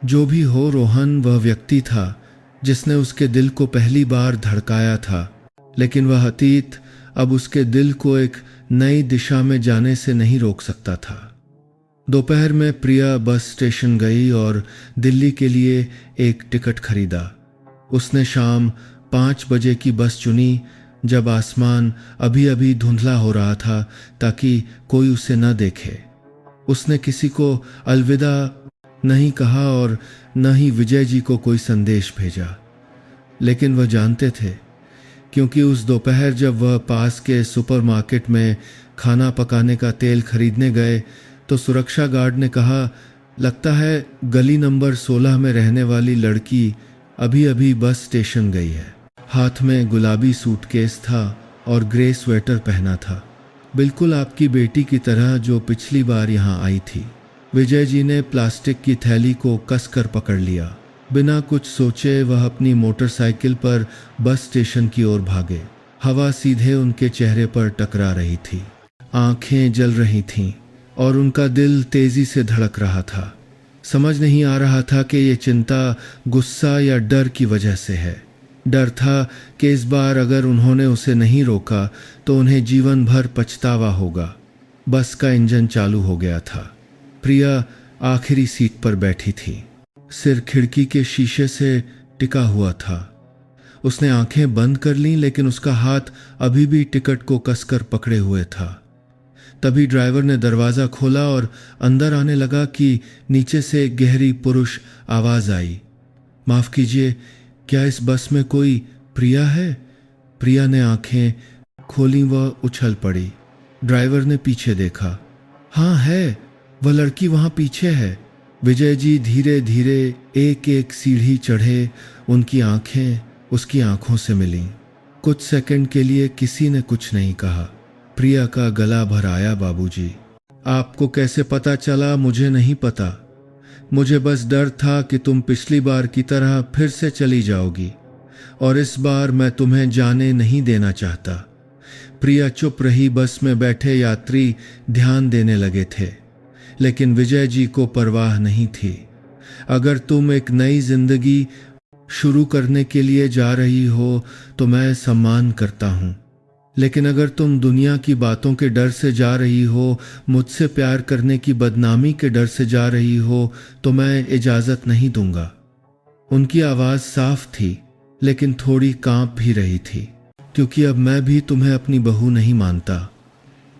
जो भी हो, रोहन वह व्यक्ति था जिसने उसके दिल को पहली बार धड़काया था, लेकिन वह अतीत अब उसके दिल को एक नई दिशा में जाने से नहीं रोक सकता था। दोपहर में प्रिया बस स्टेशन गई और दिल्ली के लिए एक टिकट खरीदा। उसने शाम 5 बजे की बस चुनी, जब आसमान अभी अभी धुंधला हो रहा था, ताकि कोई उसे न देखे। उसने किसी को अलविदा नहीं कहा और न ही विजय जी को कोई संदेश भेजा, लेकिन वह जानते थे, क्योंकि उस दोपहर जब वह पास के सुपरमार्केट में खाना पकाने का तेल खरीदने गए तो सुरक्षा गार्ड ने कहा, लगता है गली नंबर 16 में रहने वाली लड़की अभी अभी बस स्टेशन गई है। हाथ में गुलाबी सूटकेस था और ग्रे स्वेटर पहना था, बिल्कुल आपकी बेटी की तरह जो पिछली बार यहाँ आई थी। विजय जी ने प्लास्टिक की थैली को कसकर पकड़ लिया। बिना कुछ सोचे वह अपनी मोटरसाइकिल पर बस स्टेशन की ओर भागे। हवा सीधे उनके चेहरे पर टकरा रही थी, आंखें जल रही थीं और उनका दिल तेजी से धड़क रहा था। समझ नहीं आ रहा था कि ये चिंता गुस्सा या डर की वजह से है। डर था कि इस बार अगर उन्होंने उसे नहीं रोका तो उन्हें जीवन भर पछतावा होगा। बस का इंजन चालू हो गया था। प्रिया आखिरी सीट पर बैठी थी, सिर खिड़की के शीशे से टिका हुआ था। उसने आंखें बंद कर लीं, लेकिन उसका हाथ अभी भी टिकट को कसकर पकड़े हुए था। तभी ड्राइवर ने दरवाज़ा खोला और अंदर आने लगा कि नीचे से एक गहरी पुरुष आवाज़ आई, माफ़ कीजिए, क्या इस बस में कोई प्रिया है? प्रिया ने आंखें खोली, वह उछल पड़ी। ड्राइवर ने पीछे देखा। हाँ है, वह लड़की वहाँ पीछे है। विजय जी धीरे धीरे एक एक सीढ़ी चढ़े। उनकी आंखें उसकी आंखों से मिलीं। कुछ सेकंड के लिए किसी ने कुछ नहीं कहा। प्रिया का गला भर आया, बाबूजी, आपको कैसे पता चला? मुझे नहीं पता। मुझे बस डर था कि तुम पिछली बार की तरह फिर से चली जाओगी, और इस बार मैं तुम्हें जाने नहीं देना चाहता। प्रिया चुप रही। बस में बैठे यात्री ध्यान देने लगे थे, लेकिन विजय जी को परवाह नहीं थी। अगर तुम एक नई जिंदगी शुरू करने के लिए जा रही हो तो मैं सम्मान करता हूँ, लेकिन अगर तुम दुनिया की बातों के डर से जा रही हो, मुझसे प्यार करने की बदनामी के डर से जा रही हो, तो मैं इजाज़त नहीं दूंगा। उनकी आवाज़ साफ थी, लेकिन थोड़ी कांप भी रही थी, क्योंकि अब मैं भी तुम्हें अपनी बहू नहीं मानता।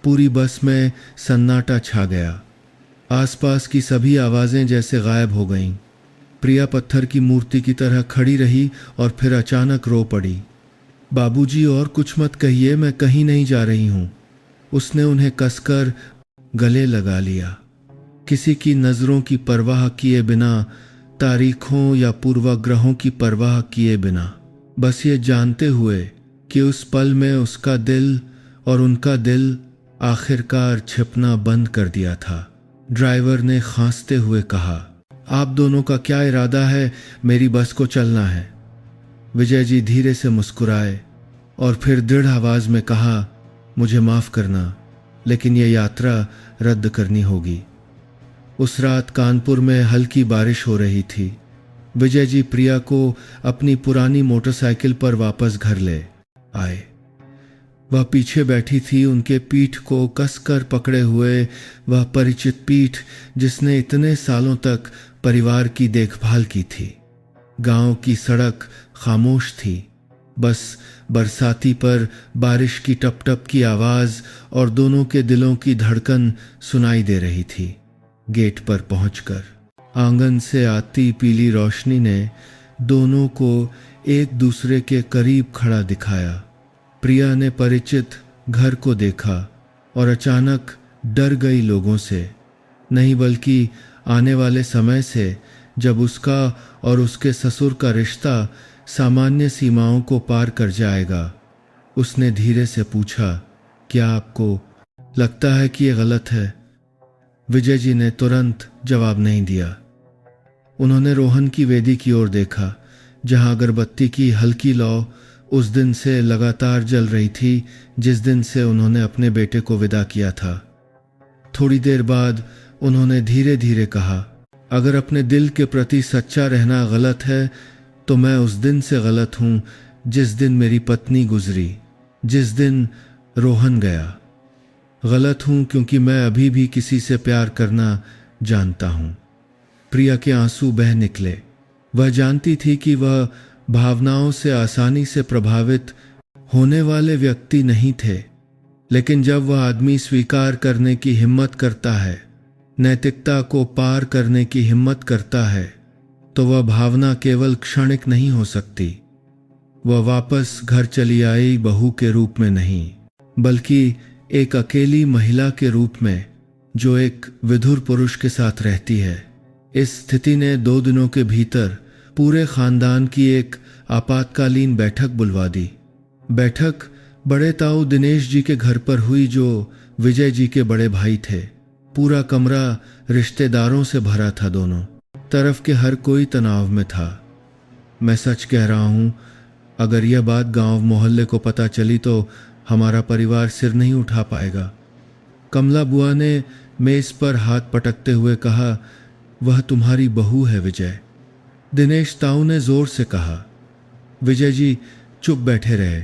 पूरी बस में सन्नाटा छा गया। आसपास की सभी आवाज़ें जैसे गायब हो गईं। प्रिया पत्थर की मूर्ति की तरह खड़ी रही और फिर अचानक रो पड़ी। बाबूजी, और कुछ मत कहिए, मैं कहीं नहीं जा रही हूँ। उसने उन्हें कसकर गले लगा लिया, किसी की नज़रों की परवाह किए बिना, तारीखों या पूर्वाग्रहों की परवाह किए बिना, बस ये जानते हुए कि उस पल में उसका दिल और उनका दिल आखिरकार छिपना बंद कर दिया था। ड्राइवर ने खांसते हुए कहा, आप दोनों का क्या इरादा है? मेरी बस को चलना है। विजय जी धीरे से मुस्कुराए और फिर दृढ़ आवाज में कहा, मुझे माफ करना, लेकिन यह यात्रा रद्द करनी होगी। उस रात कानपुर में हल्की बारिश हो रही थी। विजय जी प्रिया को अपनी पुरानी मोटरसाइकिल पर वापस घर ले आए। वह पीछे बैठी थी, उनके पीठ को कसकर पकड़े हुए, वह परिचित पीठ जिसने इतने सालों तक परिवार की देखभाल की थी। गांव की सड़क खामोश थी, बस बरसाती पर बारिश की टप-टप की आवाज और दोनों के दिलों की धड़कन सुनाई दे रही थी। गेट पर पहुंचकर आंगन से आती पीली रोशनी ने दोनों को एक दूसरे के करीब खड़ा दिखाया। प्रिया ने परिचित घर को देखा और अचानक डर गई, लोगों से नहीं बल्कि आने वाले समय से, जब उसका और उसके ससुर का रिश्ता सामान्य सीमाओं को पार कर जाएगा। उसने धीरे से पूछा, क्या आपको लगता है कि यह गलत है? विजय जी ने तुरंत जवाब नहीं दिया। उन्होंने रोहन की वेदी की ओर देखा, जहां अगरबत्ती की हल्की लौ उस दिन से लगातार जल रही थी जिस दिन से उन्होंने अपने बेटे को विदा किया था। थोड़ी देर बाद उन्होंने धीरे धीरे कहा, अगर अपने दिल के प्रति सच्चा रहना गलत है तो मैं उस दिन से गलत हूं जिस दिन मेरी पत्नी गुजरी, जिस दिन रोहन गया। गलत हूं क्योंकि मैं अभी भी किसी से प्यार करना जानता हूं। प्रिया के आंसू बह निकले। वह जानती थी कि वह भावनाओं से आसानी से प्रभावित होने वाले व्यक्ति नहीं थे, लेकिन जब वह आदमी स्वीकार करने की हिम्मत करता है, नैतिकता को पार करने की हिम्मत करता है, तो वह भावना केवल क्षणिक नहीं हो सकती। वह वापस घर चली आई बहू के रूप में नहीं, बल्कि एक अकेली महिला के रूप में जो एक विधुर पुरुष के साथ रहती है। इस स्थिति ने 2 दिनों के भीतर पूरे खानदान की एक आपातकालीन बैठक बुलवा दी। बैठक बड़े ताऊ दिनेश जी के घर पर हुई, जो विजय जी के बड़े भाई थे। पूरा कमरा रिश्तेदारों से भरा था, दोनों तरफ के हर कोई तनाव में था। मैं सच कह रहा हूं, अगर यह बात गांव मोहल्ले को पता चली तो हमारा परिवार सिर नहीं उठा पाएगा। कमला बुआ ने मेज पर हाथ पटकते हुए कहा, वह तुम्हारी बहू है विजय। दिनेश ताऊ ने जोर से कहा। विजय जी चुप बैठे रहे,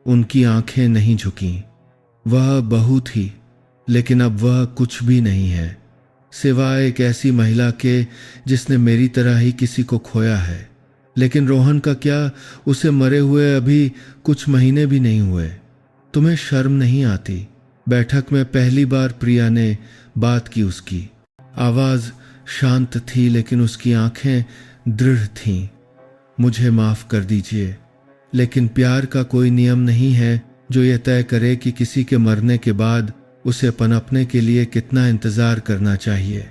उनकी आंखें नहीं झुकीं। वह बहू थी, लेकिन अब वह कुछ भी नहीं है, सिवाय एक ऐसी महिला के जिसने मेरी तरह ही किसी को खोया है। लेकिन रोहन का क्या? उसे मरे हुए अभी कुछ महीने भी नहीं हुए। तुम्हें शर्म नहीं आती? बैठक में पहली बार प्रिया ने बात की। उसकी आवाज शांत थी, लेकिन उसकी आंखें दृढ़ थीं। मुझे माफ कर दीजिए, लेकिन प्यार का कोई नियम नहीं है जो यह तय करे कि किसी के मरने के बाद उसे पनपने के लिए कितना इंतजार करना चाहिए।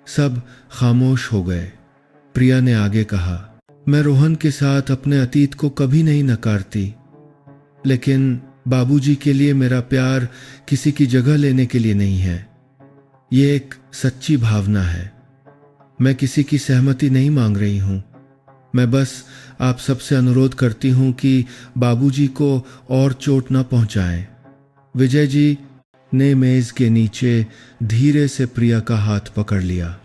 सब खामोश हो गए। प्रिया ने आगे कहा, मैं रोहन के साथ अपने अतीत को कभी नहीं नकारती, लेकिन बाबूजी के लिए मेरा प्यार किसी की जगह लेने के लिए नहीं है। ये एक सच्ची भावना है। मैं किसी की सहमति नहीं मांग रही हूं। मैं बस आप सबसे अनुरोध करती हूं कि बाबूजी को और चोट न पहुंचाएं। विजय जी ने मेज के नीचे धीरे से प्रिया का हाथ पकड़ लिया।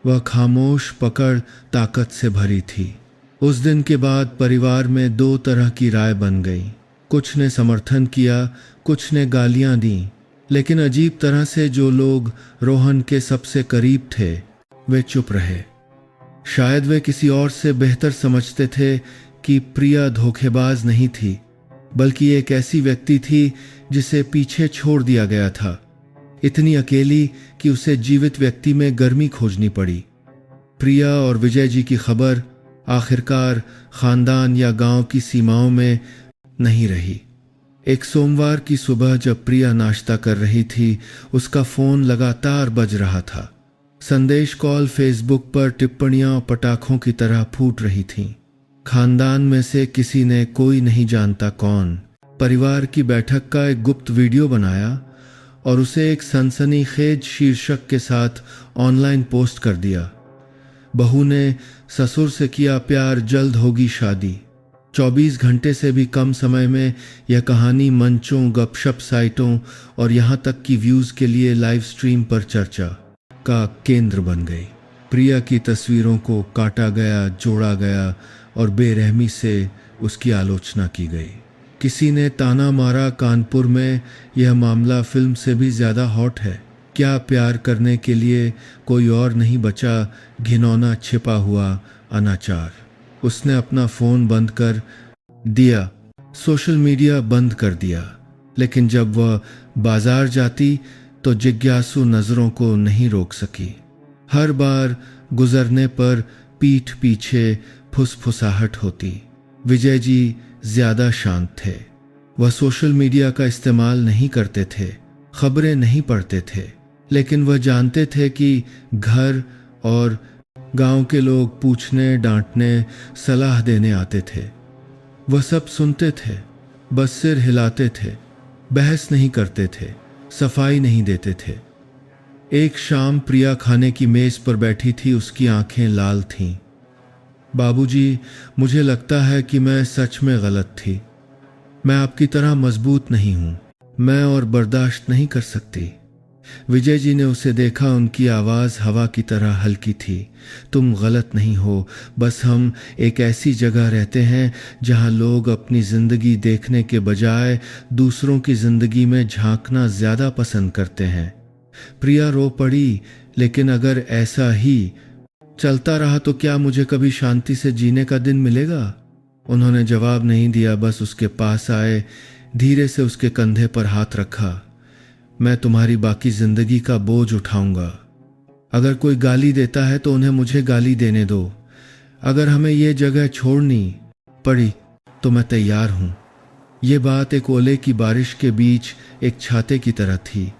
वह खामोश पकड़ ताकत से भरी थी। उस दिन के बाद परिवार में 2 तरह की राय बन गई। कुछ ने समर्थन किया, कुछ ने गालियां दी, लेकिन अजीब तरह से जो लोग रोहन के सबसे करीब थे वे चुप रहे। शायद वे किसी और से बेहतर समझते थे कि प्रिया धोखेबाज नहीं थी, बल्कि एक ऐसी व्यक्ति थी जिसे पीछे छोड़ दिया गया था, इतनी अकेली कि उसे जीवित व्यक्ति में गर्मी खोजनी पड़ी। प्रिया और विजय जी की खबर आखिरकार खानदान या गांव की सीमाओं में नहीं रही। एक सोमवार की सुबह जब प्रिया नाश्ता कर रही थी, उसका फोन लगातार बज रहा था। संदेश कॉल, फेसबुक पर टिप्पणियां पटाखों की तरह फूट रही थीं। खानदान में से किसी ने, कोई नहीं जानता कौन, परिवार की बैठक का एक गुप्त वीडियो बनाया और उसे एक सनसनीखेज शीर्षक के साथ ऑनलाइन पोस्ट कर दिया। बहू ने ससुर से किया प्यार, जल्द होगी शादी। 24 घंटे से भी कम समय में यह कहानी मंचों, गपशप साइटों और यहाँ तक कि व्यूज के लिए लाइव स्ट्रीम पर चर्चा का केंद्र बन गई। प्रिया की तस्वीरों को काटा गया, जोड़ा गया और बेरहमी से उसकी आलोचना की गई। किसी ने ताना मारा, कानपुर में यह मामला फिल्म से भी ज़्यादा हॉट है। क्या प्यार करने के लिए कोई और नहीं बचा, घिनौना छिपा हुआ अनाचार। उसने अपना फ़ोन बंद कर दिया, सोशल मीडिया बंद कर दिया, लेकिन जब वह बाजार जाती तो जिज्ञासु नज़रों को नहीं रोक सकी। हर बार गुजरने पर पीठ पीछे फुसफुसाहट होती। विजय जी ज़्यादा शांत थे। वह सोशल मीडिया का इस्तेमाल नहीं करते थे, खबरें नहीं पढ़ते थे, लेकिन वह जानते थे कि घर और गांव के लोग पूछने, डांटने, सलाह देने आते थे। वह सब सुनते थे, बस सिर हिलाते थे, बहस नहीं करते थे, सफाई नहीं देते थे। एक शाम प्रिया खाने की मेज पर बैठी थी, उसकी आंखें लाल थीं। बाबूजी, मुझे लगता है कि मैं सच में गलत थी। मैं आपकी तरह मजबूत नहीं हूं। मैं और बर्दाश्त नहीं कर सकती। विजय जी ने उसे देखा, उनकी आवाज़ हवा की तरह हल्की थी। तुम गलत नहीं हो, बस हम एक ऐसी जगह रहते हैं जहां लोग अपनी ज़िंदगी देखने के बजाय दूसरों की ज़िंदगी में झांकना ज़्यादा पसंद करते हैं। प्रिया रो पड़ी, लेकिन अगर ऐसा ही चलता रहा तो क्या मुझे कभी शांति से जीने का दिन मिलेगा? उन्होंने जवाब नहीं दिया, बस उसके पास आए, धीरे से उसके कंधे पर हाथ रखा। मैं तुम्हारी बाकी जिंदगी का बोझ उठाऊंगा। अगर कोई गाली देता है तो उन्हें मुझे गाली देने दो। अगर हमें ये जगह छोड़नी पड़ी तो मैं तैयार हूं। ये बात एक ओले की बारिश के बीच एक छाते की तरह थी,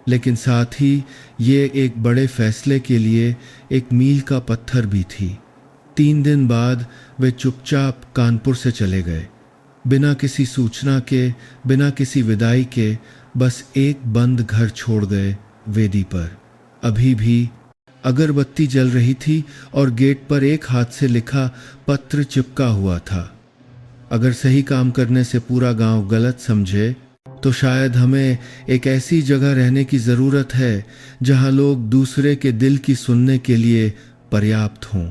लेकिन साथ ही ये एक बड़े फैसले के लिए एक मील का पत्थर भी थी। 3 दिन बाद वे चुपचाप कानपुर से चले गए, बिना किसी सूचना के, बिना किसी विदाई के, बस एक बंद घर छोड़ गए वेदी पर। अभी भी अगरबत्ती जल रही थी और गेट पर एक हाथ से लिखा पत्र चिपका हुआ था। अगर सही काम करने से पूरा गांव गलत समझे तो शायद हमें एक ऐसी जगह रहने की ज़रूरत है जहां लोग दूसरे के दिल की सुनने के लिए पर्याप्त हों।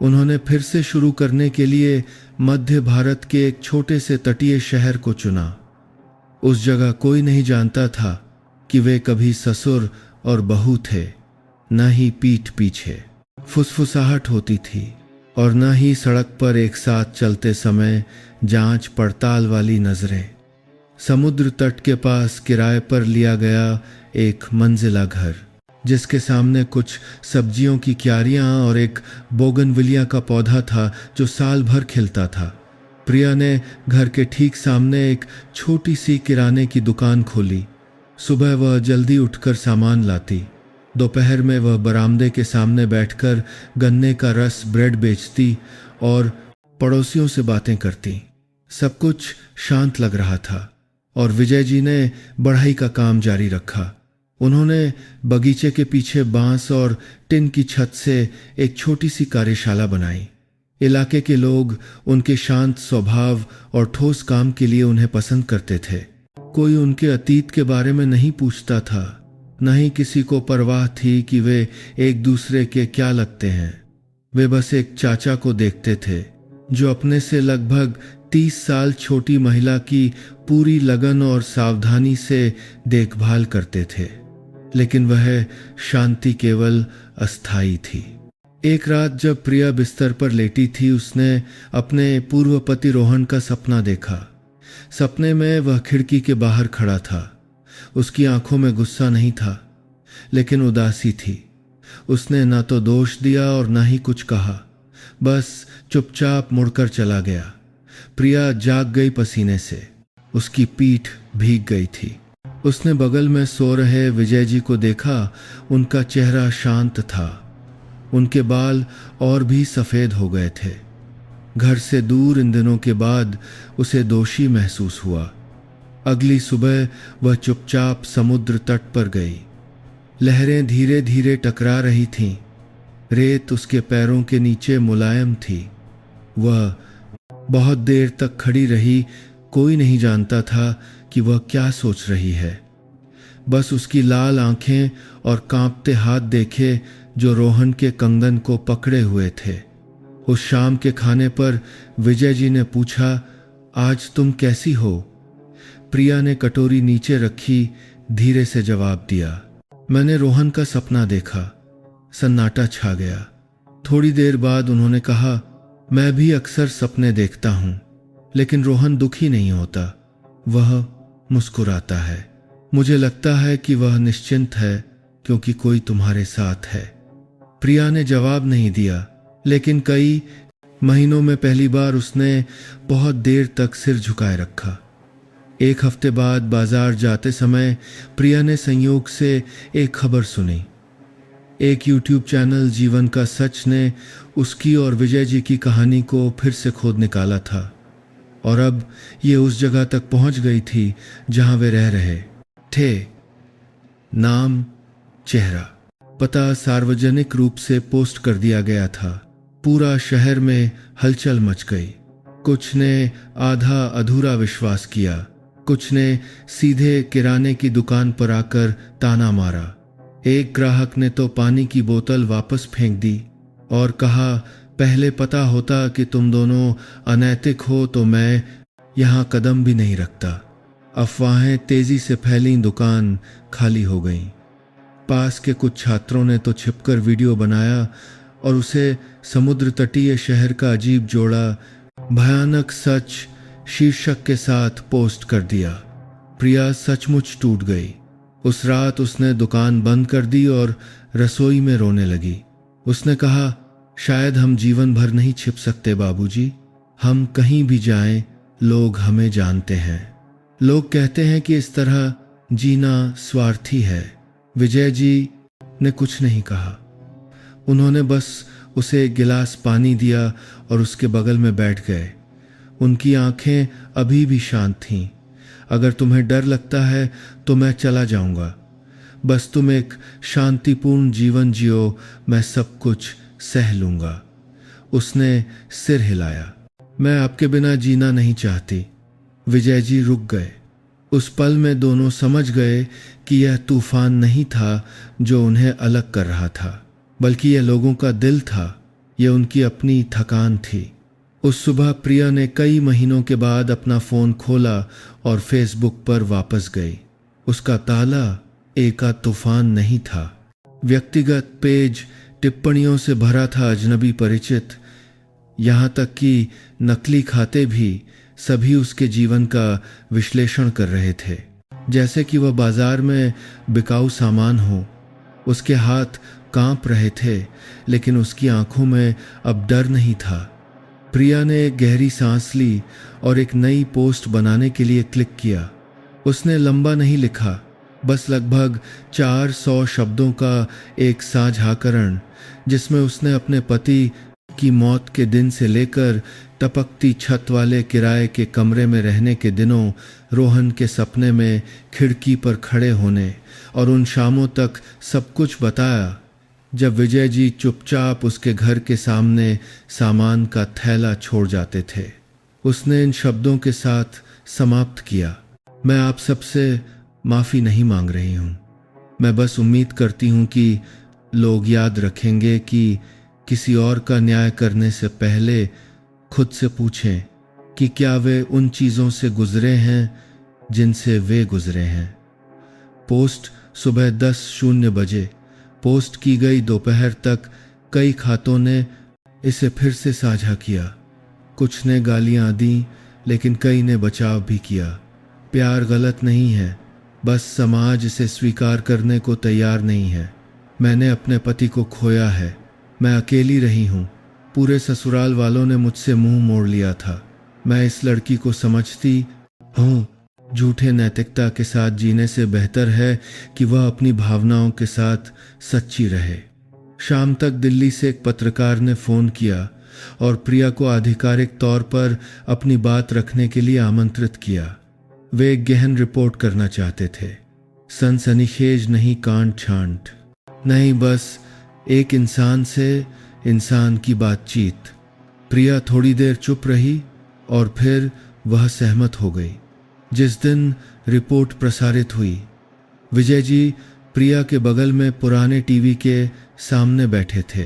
उन्होंने फिर से शुरू करने के लिए मध्य भारत के एक छोटे से तटीय शहर को चुना। उस जगह कोई नहीं जानता था कि वे कभी ससुर और बहू थे, न ही पीठ पीछे फुसफुसाहट होती थी और न ही सड़क पर एक साथ चलते समय जांच पड़ताल वाली नजरें। समुद्र तट के पास किराए पर लिया गया एक मंजिला घर, जिसके सामने कुछ सब्जियों की क्यारियां और एक बोगनविलिया का पौधा था जो साल भर खिलता था। प्रिया ने घर के ठीक सामने एक छोटी सी किराने की दुकान खोली। सुबह वह जल्दी उठकर सामान लाती। दोपहर में वह बरामदे के सामने बैठकर गन्ने का रस, ब्रेड बेचती और पड़ोसियों से बातें करती। सब कुछ शांत लग रहा था और विजय जी ने बढ़ाई का काम जारी रखा। उन्होंने बगीचे के पीछे बांस और टिन की छत से एक छोटी सी कार्यशाला बनाई। इलाके के लोग उनके शांत स्वभाव और ठोस काम के लिए उन्हें पसंद करते थे। कोई उनके अतीत के बारे में नहीं पूछता था, न ही किसी को परवाह थी कि वे एक दूसरे के क्या लगते हैं। वे बस एक चाचा को देखते थे जो अपने से लगभग 30 साल छोटी महिला की पूरी लगन और सावधानी से देखभाल करते थे, लेकिन वह शांति केवल अस्थायी थी। एक रात जब प्रिया बिस्तर पर लेटी थी, उसने अपने पूर्व पति रोहन का सपना देखा। सपने में वह खिड़की के बाहर खड़ा था। उसकी आंखों में गुस्सा नहीं था, लेकिन उदासी थी। उसने न तो दोष दिया और न ही कुछ कहा, बस चुपचाप मुड़कर चला गया। प्रिया जाग गई पसीने से। उसकी पीठ भीग गई थी। उसने बगल में सो रहे विजय जी को देखा। उनका चेहरा शांत था। उनके बाल और भी सफ़ेद हो गए थे। घर से दूर इन दिनों के बाद उसे दोषी महसूस हुआ। अगली सुबह वह चुपचाप समुद्र तट पर गई। लहरें धीरे धीरे टकरा रही थीं। रेत उसके पैरों के नीचे मुलायम थी। वह बहुत देर तक खड़ी रही। कोई नहीं जानता था कि वह क्या सोच रही है। बस उसकी लाल आंखें और कांपते हाथ देखे जो रोहन के कंगन को पकड़े हुए थे। उस शाम के खाने पर विजय जी ने पूछा, आज तुम कैसी हो? प्रिया ने कटोरी नीचे रखी, धीरे से जवाब दिया, मैंने रोहन का सपना देखा। सन्नाटा छा गया। थोड़ी देर बाद उन्होंने कहा, मैं भी अक्सर सपने देखता हूं, लेकिन रोहन दुखी नहीं होता। वह मुस्कुराता है। मुझे लगता है कि वह निश्चिंत है क्योंकि कोई तुम्हारे साथ है। प्रिया ने जवाब नहीं दिया, लेकिन कई महीनों में पहली बार उसने बहुत देर तक सिर झुकाए रखा। एक हफ्ते बाद बाजार जाते समय प्रिया ने संयोग से एक खबर सुनी। एक यूट्यूब चैनल जीवन का सच ने उसकी और विजय जी की कहानी को फिर से खोद निकाला था, और अब ये उस जगह तक पहुंच गई थी जहां वे रह रहे थे। नाम, चेहरा, पता सार्वजनिक रूप से पोस्ट कर दिया गया था। पूरा शहर में हलचल मच गई। कुछ ने आधा अधूरा विश्वास किया, कुछ ने सीधे किराने की दुकान पर आकर ताना मारा। एक ग्राहक ने तो पानी की बोतल वापस फेंक दी और कहा, पहले पता होता कि तुम दोनों अनैतिक हो तो मैं यहाँ कदम भी नहीं रखता। अफवाहें तेजी से फैली, दुकान खाली हो गई। पास के कुछ छात्रों ने तो छिपकर वीडियो बनाया और उसे समुद्र तटीय शहर का अजीब जोड़ा भयानक सच शीर्षक के साथ पोस्ट कर दिया। प्रिया सचमुच टूट गई। उस रात उसने दुकान बंद कर दी और रसोई में रोने लगी। उसने कहा, शायद हम जीवन भर नहीं छिप सकते बाबूजी। हम कहीं भी जाएं, लोग हमें जानते हैं। लोग कहते हैं कि इस तरह जीना स्वार्थी है। विजय जी ने कुछ नहीं कहा। उन्होंने बस उसे एक गिलास पानी दिया और उसके बगल में बैठ गए। उनकी आंखें अभी भी शांत थीं। अगर तुम्हें डर लगता है तो मैं चला जाऊंगा। बस तुम एक शांतिपूर्ण जीवन जियो, मैं सब कुछ सह लूंगा। उसने सिर हिलाया। मैं आपके बिना जीना नहीं चाहती। विजय जी रुक गए। उस पल में दोनों समझ गए कि यह तूफान नहीं था जो उन्हें अलग कर रहा था, बल्कि यह लोगों का दिल था। यह उनकी अपनी थकान थी। उस सुबह प्रिया ने कई महीनों के बाद अपना फ़ोन खोला और फेसबुक पर वापस गई। उसका ताला एका तूफान नहीं था। व्यक्तिगत पेज टिप्पणियों से भरा था, अजनबी परिचित, यहाँ तक कि नकली खाते भी सभी उसके जीवन का विश्लेषण कर रहे थे, जैसे कि वह बाजार में बिकाऊ सामान हो। उसके हाथ कांप रहे थे, लेकिन उसकी आंखों में अब डर नहीं था। प्रिया ने एक गहरी सांस ली और एक नई पोस्ट बनाने के लिए क्लिक किया। उसने लंबा नहीं लिखा, बस लगभग 400 शब्दों का एक साझाकरण, जिसमें उसने अपने पति की मौत के दिन से लेकर टपकती छत वाले किराए के कमरे में रहने के दिनों, रोहन के सपने में खिड़की पर खड़े होने और उन शामों तक सब कुछ बताया जब विजय जी चुपचाप उसके घर के सामने सामान का थैला छोड़ जाते थे। उसने इन शब्दों के साथ समाप्त किया, मैं आप सबसे माफ़ी नहीं मांग रही हूँ। मैं बस उम्मीद करती हूँ कि लोग याद रखेंगे कि किसी और का न्याय करने से पहले खुद से पूछें कि क्या वे उन चीज़ों से गुजरे हैं जिनसे वे गुजरे हैं। पोस्ट सुबह 10:00 बजे पोस्ट की गई। दोपहर तक कई खातों ने इसे फिर से साझा किया। कुछ ने गालियां दी, लेकिन कई ने बचाव भी किया। प्यार गलत नहीं है, बस समाज इसे स्वीकार करने को तैयार नहीं है। मैंने अपने पति को खोया है। मैं अकेली रही हूँ। पूरे ससुराल वालों ने मुझसे मुंह मोड़ लिया था। मैं इस लड़की को समझती हूँ। झूठे नैतिकता के साथ जीने से बेहतर है कि वह अपनी भावनाओं के साथ सच्ची रहे। शाम तक दिल्ली से एक पत्रकार ने फ़ोन किया और प्रिया को आधिकारिक तौर पर अपनी बात रखने के लिए आमंत्रित किया। वे एक गहन रिपोर्ट करना चाहते थे, सनसनीखेज नहीं, कांट छांट नहीं, बस एक इंसान से इंसान की बातचीत। प्रिया थोड़ी देर चुप रही और फिर वह सहमत हो गई। जिस दिन रिपोर्ट प्रसारित हुई, विजय जी प्रिया के बगल में पुराने टीवी के सामने बैठे थे।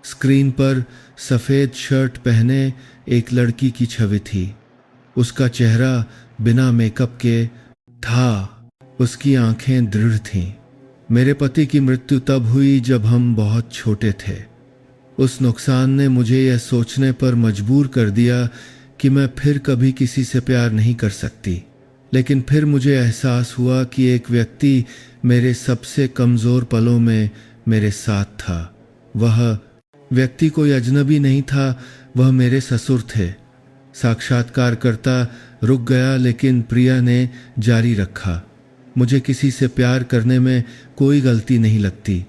स्क्रीन पर सफ़ेद शर्ट पहने एक लड़की की छवि थी। उसका चेहरा बिना मेकअप के था, उसकी आंखें दृढ़ थीं। मेरे पति की मृत्यु तब हुई जब हम बहुत छोटे थे। उस नुकसान ने मुझे यह सोचने पर मजबूर कर दिया कि मैं फिर कभी किसी से प्यार नहीं कर सकती। लेकिन फिर मुझे एहसास हुआ कि एक व्यक्ति मेरे सबसे कमज़ोर पलों में मेरे साथ था। वह व्यक्ति कोई अजनबी नहीं था, वह मेरे ससुर थे। साक्षात्कारकर्ता रुक गया, लेकिन प्रिया ने जारी रखा। मुझे किसी से प्यार करने में कोई गलती नहीं लगती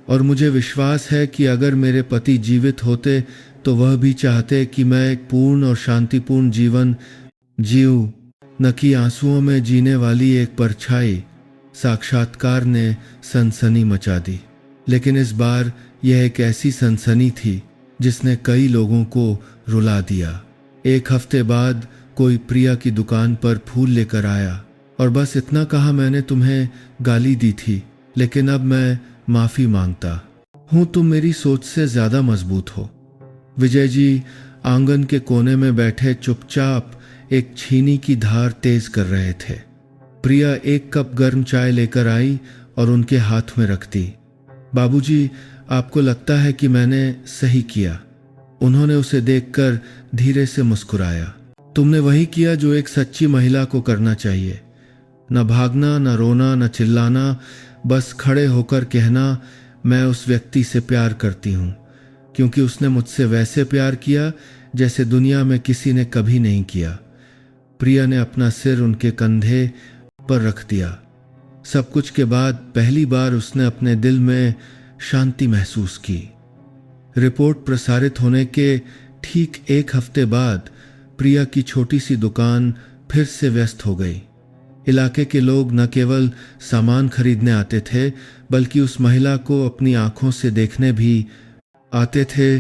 और मुझे विश्वास है कि अगर मेरे पति जीवित होते तो वह भी चाहते कि मैं एक पूर्ण और शांतिपूर्ण जीवन जीऊं, न कि आंसुओं में जीने वाली एक परछाई। साक्षात्कार ने सनसनी मचा दी, लेकिन इस बार यह एक ऐसी सनसनी थी जिसने कई लोगों को रुला दिया। एक हफ्ते बाद कोई प्रिया की दुकान पर फूल लेकर आया और बस इतना कहा, मैंने तुम्हें गाली दी थी, लेकिन अब मैं माफ़ी मांगता हूँ, तुम मेरी सोच से ज़्यादा मजबूत हो। विजय जी आंगन के कोने में बैठे चुपचाप एक छीनी की धार तेज कर रहे थे। प्रिया एक कप गर्म चाय लेकर आई और उनके हाथ में रख दी। बाबूजी, आपको लगता है कि मैंने सही किया? उन्होंने उसे देखकर धीरे से मुस्कुराया। तुमने वही किया जो एक सच्ची महिला को करना चाहिए। न भागना, न रोना, न चिल्लाना, बस खड़े होकर कहना, मैं उस व्यक्ति से प्यार करती हूँ, क्योंकि उसने मुझसे वैसे प्यार किया जैसे दुनिया में किसी ने कभी नहीं किया। प्रिया ने अपना सिर उनके कंधे पर रख दिया। सब कुछ के बाद पहली बार उसने अपने दिल में शांति महसूस की। रिपोर्ट प्रसारित होने के ठीक एक हफ्ते बाद प्रिया की छोटी सी दुकान फिर से व्यस्त हो गई। इलाके के लोग न केवल सामान खरीदने आते थे, बल्कि उस महिला को अपनी आंखों से देखने भी आते थे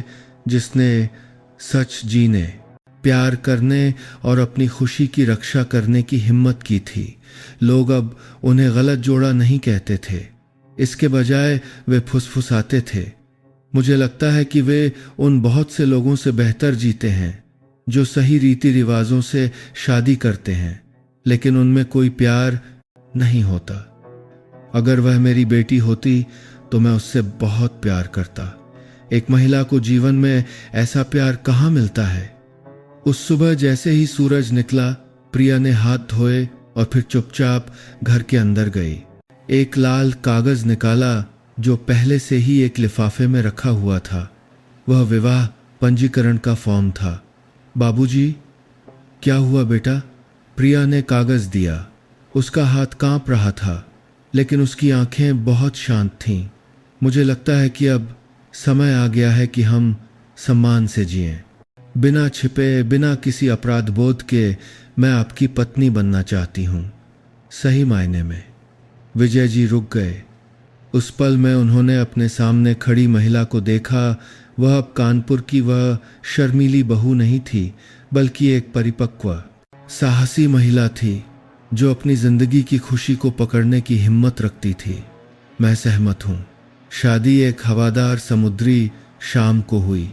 जिसने सच जीने, प्यार करने और अपनी खुशी की रक्षा करने की हिम्मत की थी। लोग अब उन्हें गलत जोड़ा नहीं कहते थे, इसके बजाय वे फुसफुसाते थे, मुझे लगता है कि वे उन बहुत से लोगों से बेहतर जीते हैं जो सही रीति रिवाजों से शादी करते हैं, लेकिन उनमें कोई प्यार नहीं होता। अगर वह मेरी बेटी होती तो मैं उससे बहुत प्यार करता। एक महिला को जीवन में ऐसा प्यार कहाँ मिलता है। उस सुबह जैसे ही सूरज निकला, प्रिया ने हाथ धोए और फिर चुपचाप घर के अंदर गई। एक लाल कागज निकाला जो पहले से ही एक लिफाफे में रखा हुआ था। वह विवाह पंजीकरण का फॉर्म था। बाबूजी, क्या हुआ बेटा? प्रिया ने कागज दिया। उसका हाथ कांप रहा था, लेकिन उसकी आंखें बहुत शांत थीं। मुझे लगता है कि अब समय आ गया है कि हम सम्मान से जिएं। बिना छिपे, बिना किसी अपराध बोध के मैं आपकी पत्नी बनना चाहती हूँ, सही मायने में। विजय जी रुक गए। उस पल में उन्होंने अपने सामने खड़ी महिला को देखा। वह अब कानपुर की वह शर्मीली बहू नहीं थी, बल्कि एक परिपक्व, साहसी महिला थी जो अपनी जिंदगी की खुशी को पकड़ने की हिम्मत रखती थी। मैं सहमत हूँ। शादी एक हवादार समुद्री शाम को हुई।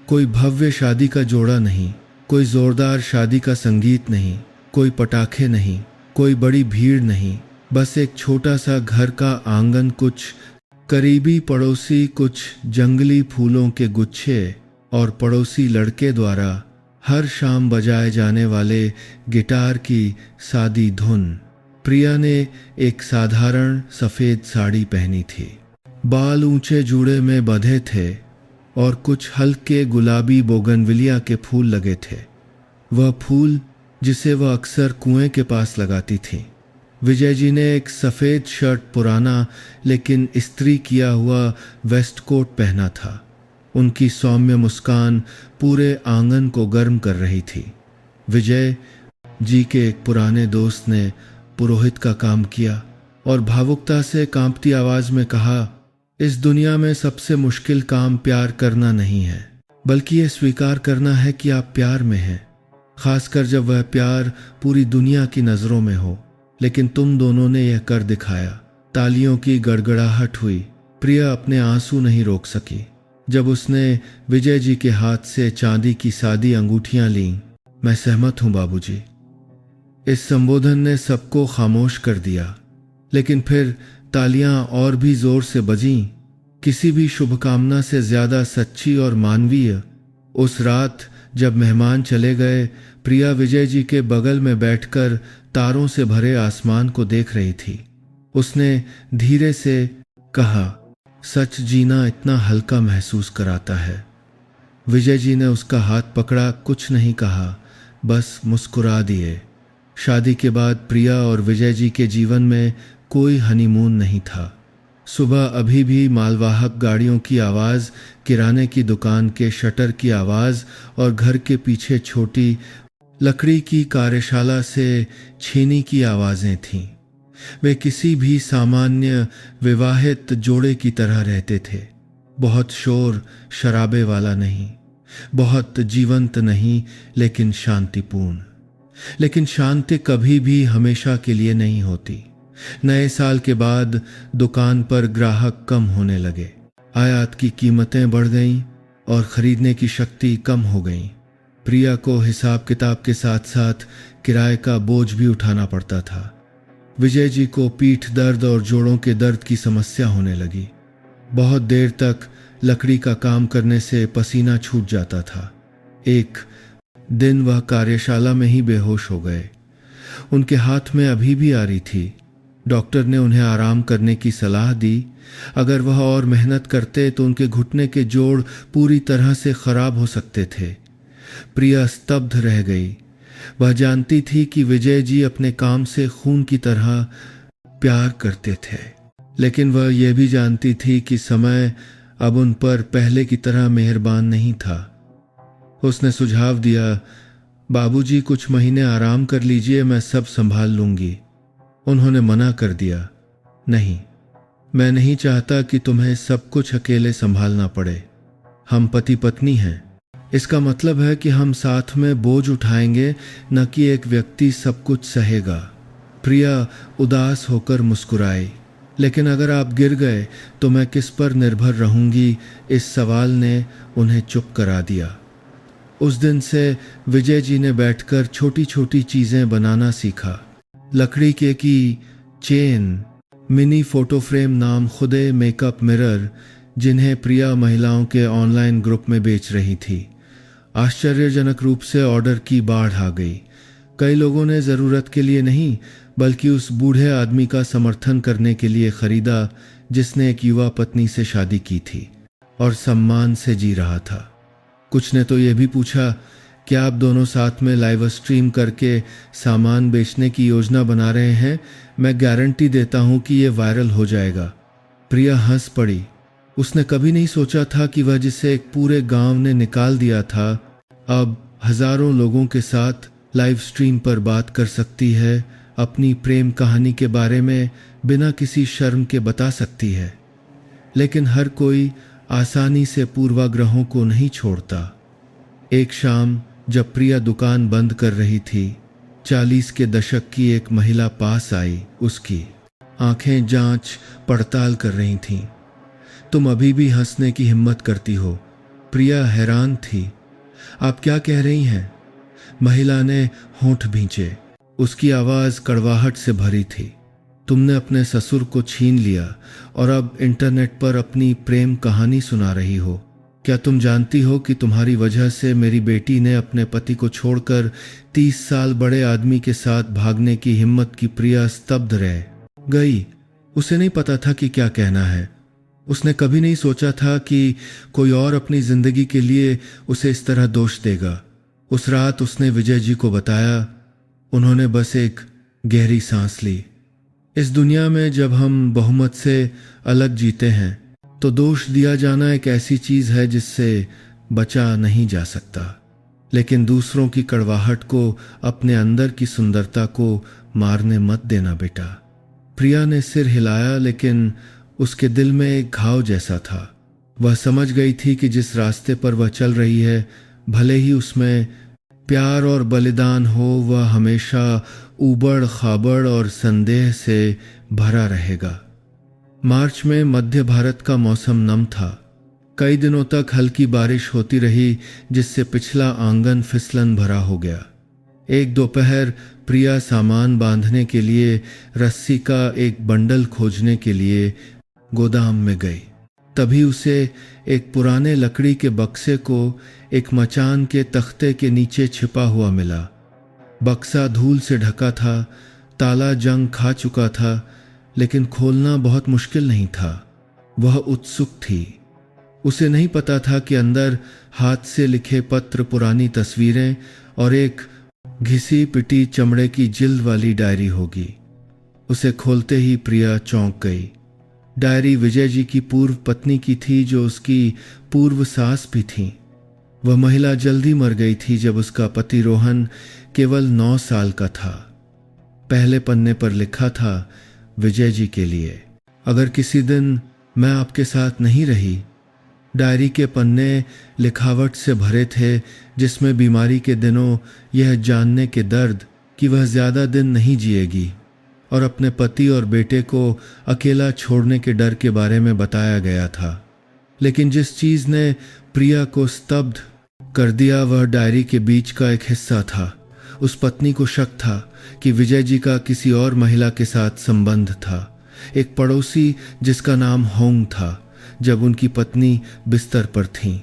कोई भव्य शादी का जोड़ा नहीं, कोई जोरदार शादी का संगीत नहीं, कोई पटाखे नहीं, कोई बड़ी भीड़ नहीं, बस एक छोटा सा घर का आंगन, कुछ करीबी पड़ोसी, कुछ जंगली फूलों के गुच्छे और पड़ोसी लड़के द्वारा हर शाम बजाए जाने वाले गिटार की सादी धुन। प्रिया ने एक साधारण सफ़ेद साड़ी पहनी थी। बाल ऊंचे जूड़े में बंधे थे और कुछ हल्के गुलाबी बोगनविलिया के फूल लगे थे। वह फूल जिसे वह अक्सर कुएं के पास लगाती थी। विजय जी ने एक सफ़ेद शर्ट, पुराना लेकिन इस्त्री किया हुआ वेस्ट कोट पहना था। उनकी सौम्य मुस्कान पूरे आंगन को गर्म कर रही थी। विजय जी के एक पुराने दोस्त ने पुरोहित का काम किया और भावुकता से कांपती आवाज में कहा, इस दुनिया में सबसे मुश्किल काम प्यार करना नहीं है, बल्कि ये स्वीकार करना है कि आप प्यार में हैं, खासकर जब वह प्यार पूरी दुनिया की नज़रों में हो। लेकिन तुम दोनों ने यह कर दिखाया। तालियों की गड़गड़ाहट हुई। प्रिया अपने आंसू नहीं रोक सकी जब उसने विजय जी के हाथ से चांदी की सादी अंगूठियां लीं। मैं सहमत हूं बाबूजी। इस संबोधन ने सबको खामोश कर दिया, लेकिन फिर तालियां और भी जोर से बजीं, किसी भी शुभकामना से ज्यादा सच्ची और मानवीय। उस रात जब मेहमान चले गए, प्रिया विजय जी के बगल में बैठकर तारों से भरे आसमान को देख रही थी। उसने धीरे से कहा, सच जीना इतना हल्का महसूस कराता है। विजय जी ने उसका हाथ पकड़ा, कुछ नहीं कहा, बस मुस्कुरा दिए। शादी के बाद प्रिया और विजय जी के जीवन में कोई हनीमून नहीं था। सुबह अभी भी मालवाहक गाड़ियों की आवाज़, किराने की दुकान के शटर की आवाज़ और घर के पीछे छोटी लकड़ी की कार्यशाला से छीनी की आवाज़ें थीं। वे किसी भी सामान्य विवाहित जोड़े की तरह रहते थे। बहुत शोर शराबे वाला नहीं, बहुत जीवंत नहीं, लेकिन शांतिपूर्ण। लेकिन शांति कभी भी हमेशा के लिए नहीं होती। नए साल के बाद दुकान पर ग्राहक कम होने लगे। आयात की कीमतें बढ़ गईं और खरीदने की शक्ति कम हो गई। प्रिया को हिसाब किताब के साथ साथ किराए का बोझ भी उठाना पड़ता था। विजय जी को पीठ दर्द और जोड़ों के दर्द की समस्या होने लगी। बहुत देर तक लकड़ी का काम करने से पसीना छूट जाता था। एक दिन वह कार्यशाला में ही बेहोश हो गए। उनके हाथ में अभी भी आ रही थी। डॉक्टर ने उन्हें आराम करने की सलाह दी। अगर वह और मेहनत करते तो उनके घुटने के जोड़ पूरी तरह से खराब हो सकते थे। प्रिया स्तब्ध रह गई। वह जानती थी कि विजय जी अपने काम से खून की तरह प्यार करते थे, लेकिन वह यह भी जानती थी कि समय अब उन पर पहले की तरह मेहरबान नहीं था। उसने सुझाव दिया, बाबूजी कुछ महीने आराम कर लीजिए, मैं सब संभाल लूंगी। उन्होंने मना कर दिया, नहीं, मैं नहीं चाहता कि तुम्हें सब कुछ अकेले संभालना पड़े। हम पति पत्नी हैं। इसका मतलब है कि हम साथ में बोझ उठाएंगे, न कि एक व्यक्ति सब कुछ सहेगा। प्रिया उदास होकर मुस्कुराई। लेकिन अगर आप गिर गए तो मैं किस पर निर्भर रहूंगी? इस सवाल ने उन्हें चुप करा दिया। उस दिन से विजय जी ने बैठकर छोटी छोटी चीजें बनाना सीखा। लकड़ी के की चेन, मिनी फोटो फ्रेम, नाम खुदे मेकअप मिरर, जिन्हें प्रिया महिलाओं के ऑनलाइन ग्रुप में बेच रही थी। आश्चर्यजनक रूप से ऑर्डर की बाढ़ आ गई। कई लोगों ने ज़रूरत के लिए नहीं, बल्कि उस बूढ़े आदमी का समर्थन करने के लिए खरीदा जिसने एक युवा पत्नी से शादी की थी और सम्मान से जी रहा था। कुछ ने तो यह भी पूछा, क्या आप दोनों साथ में लाइव स्ट्रीम करके सामान बेचने की योजना बना रहे हैं? मैं गारंटी देता हूं कि यह वायरल हो जाएगा। प्रिया हंस पड़ी। उसने कभी नहीं सोचा था कि वह जिसे एक पूरे गांव ने निकाल दिया था, अब हजारों लोगों के साथ लाइव स्ट्रीम पर बात कर सकती है, अपनी प्रेम कहानी के बारे में बिना किसी शर्म के बता सकती है। लेकिन हर कोई आसानी से पूर्वाग्रहों को नहीं छोड़ता। एक शाम जब प्रिया दुकान बंद कर रही थी, 40 के दशक की एक महिला पास आई। उसकी आंखें जांच पड़ताल कर रही थीं। तुम अभी भी हंसने की हिम्मत करती हो? प्रिया हैरान थी। आप क्या कह रही हैं? महिला ने होंठ भींचे। उसकी आवाज कड़वाहट से भरी थी। तुमने अपने ससुर को छीन लिया और अब इंटरनेट पर अपनी प्रेम कहानी सुना रही हो। क्या तुम जानती हो कि तुम्हारी वजह से मेरी बेटी ने अपने पति को छोड़कर 30 साल बड़े आदमी के साथ भागने की हिम्मत की? प्रिया स्तब्ध रह गई। उसे नहीं पता था कि क्या कहना है। उसने कभी नहीं सोचा था कि कोई और अपनी जिंदगी के लिए उसे इस तरह दोष देगा। उस रात उसने विजय जी को बताया। उन्होंने बस एक गहरी सांस ली। इस दुनिया में जब हम बहुमत से अलग जीते हैं तो दोष दिया जाना एक ऐसी चीज है जिससे बचा नहीं जा सकता, लेकिन दूसरों की कड़वाहट को, अपने अंदर की सुंदरता को मारने मत देना बेटा। प्रिया ने सिर हिलाया, लेकिन उसके दिल में एक घाव जैसा था। वह समझ गई थी कि जिस रास्ते पर वह चल रही है, भले ही उसमें प्यार और बलिदान हो, वह हमेशा ऊबड़ खाबड़ और संदेह से भरा रहेगा। मार्च में मध्य भारत का मौसम नम था। कई दिनों तक हल्की बारिश होती रही, जिससे पिछला आंगन फिसलन भरा हो गया। एक दोपहर प्रिया सामान बांधने के लिए रस्सी का एक बंडल खोजने के लिए गोदाम में गई। तभी उसे एक पुराने लकड़ी के बक्से को एक मचान के तख्ते के नीचे छिपा हुआ मिला। बक्सा धूल से ढका था, ताला जंग खा चुका था, लेकिन खोलना बहुत मुश्किल नहीं था। वह उत्सुक थी। उसे नहीं पता था कि अंदर हाथ से लिखे पत्र, पुरानी तस्वीरें और एक घिसी पिटी चमड़े की जिल्द वाली डायरी होगी। उसे खोलते ही प्रिया चौंक गई। डायरी विजय जी की पूर्व पत्नी की थी, जो उसकी पूर्व सास भी थी। वह महिला जल्दी मर गई थी जब उसका पति रोहन केवल 9 साल का था। पहले पन्ने पर लिखा था, विजय जी के लिए, अगर किसी दिन मैं आपके साथ नहीं रही। डायरी के पन्ने लिखावट से भरे थे, जिसमें बीमारी के दिनों यह जानने के दर्द कि वह ज्यादा दिन नहीं जिएगी और अपने पति और बेटे को अकेला छोड़ने के डर के बारे में बताया गया था। लेकिन जिस चीज ने प्रिया को स्तब्ध कर दिया, वह डायरी के बीच का एक हिस्सा था। उस पत्नी को शक था कि विजय जी का किसी और महिला के साथ संबंध था। एक पड़ोसी जिसका नाम होंग था, जब उनकी पत्नी बिस्तर पर थी।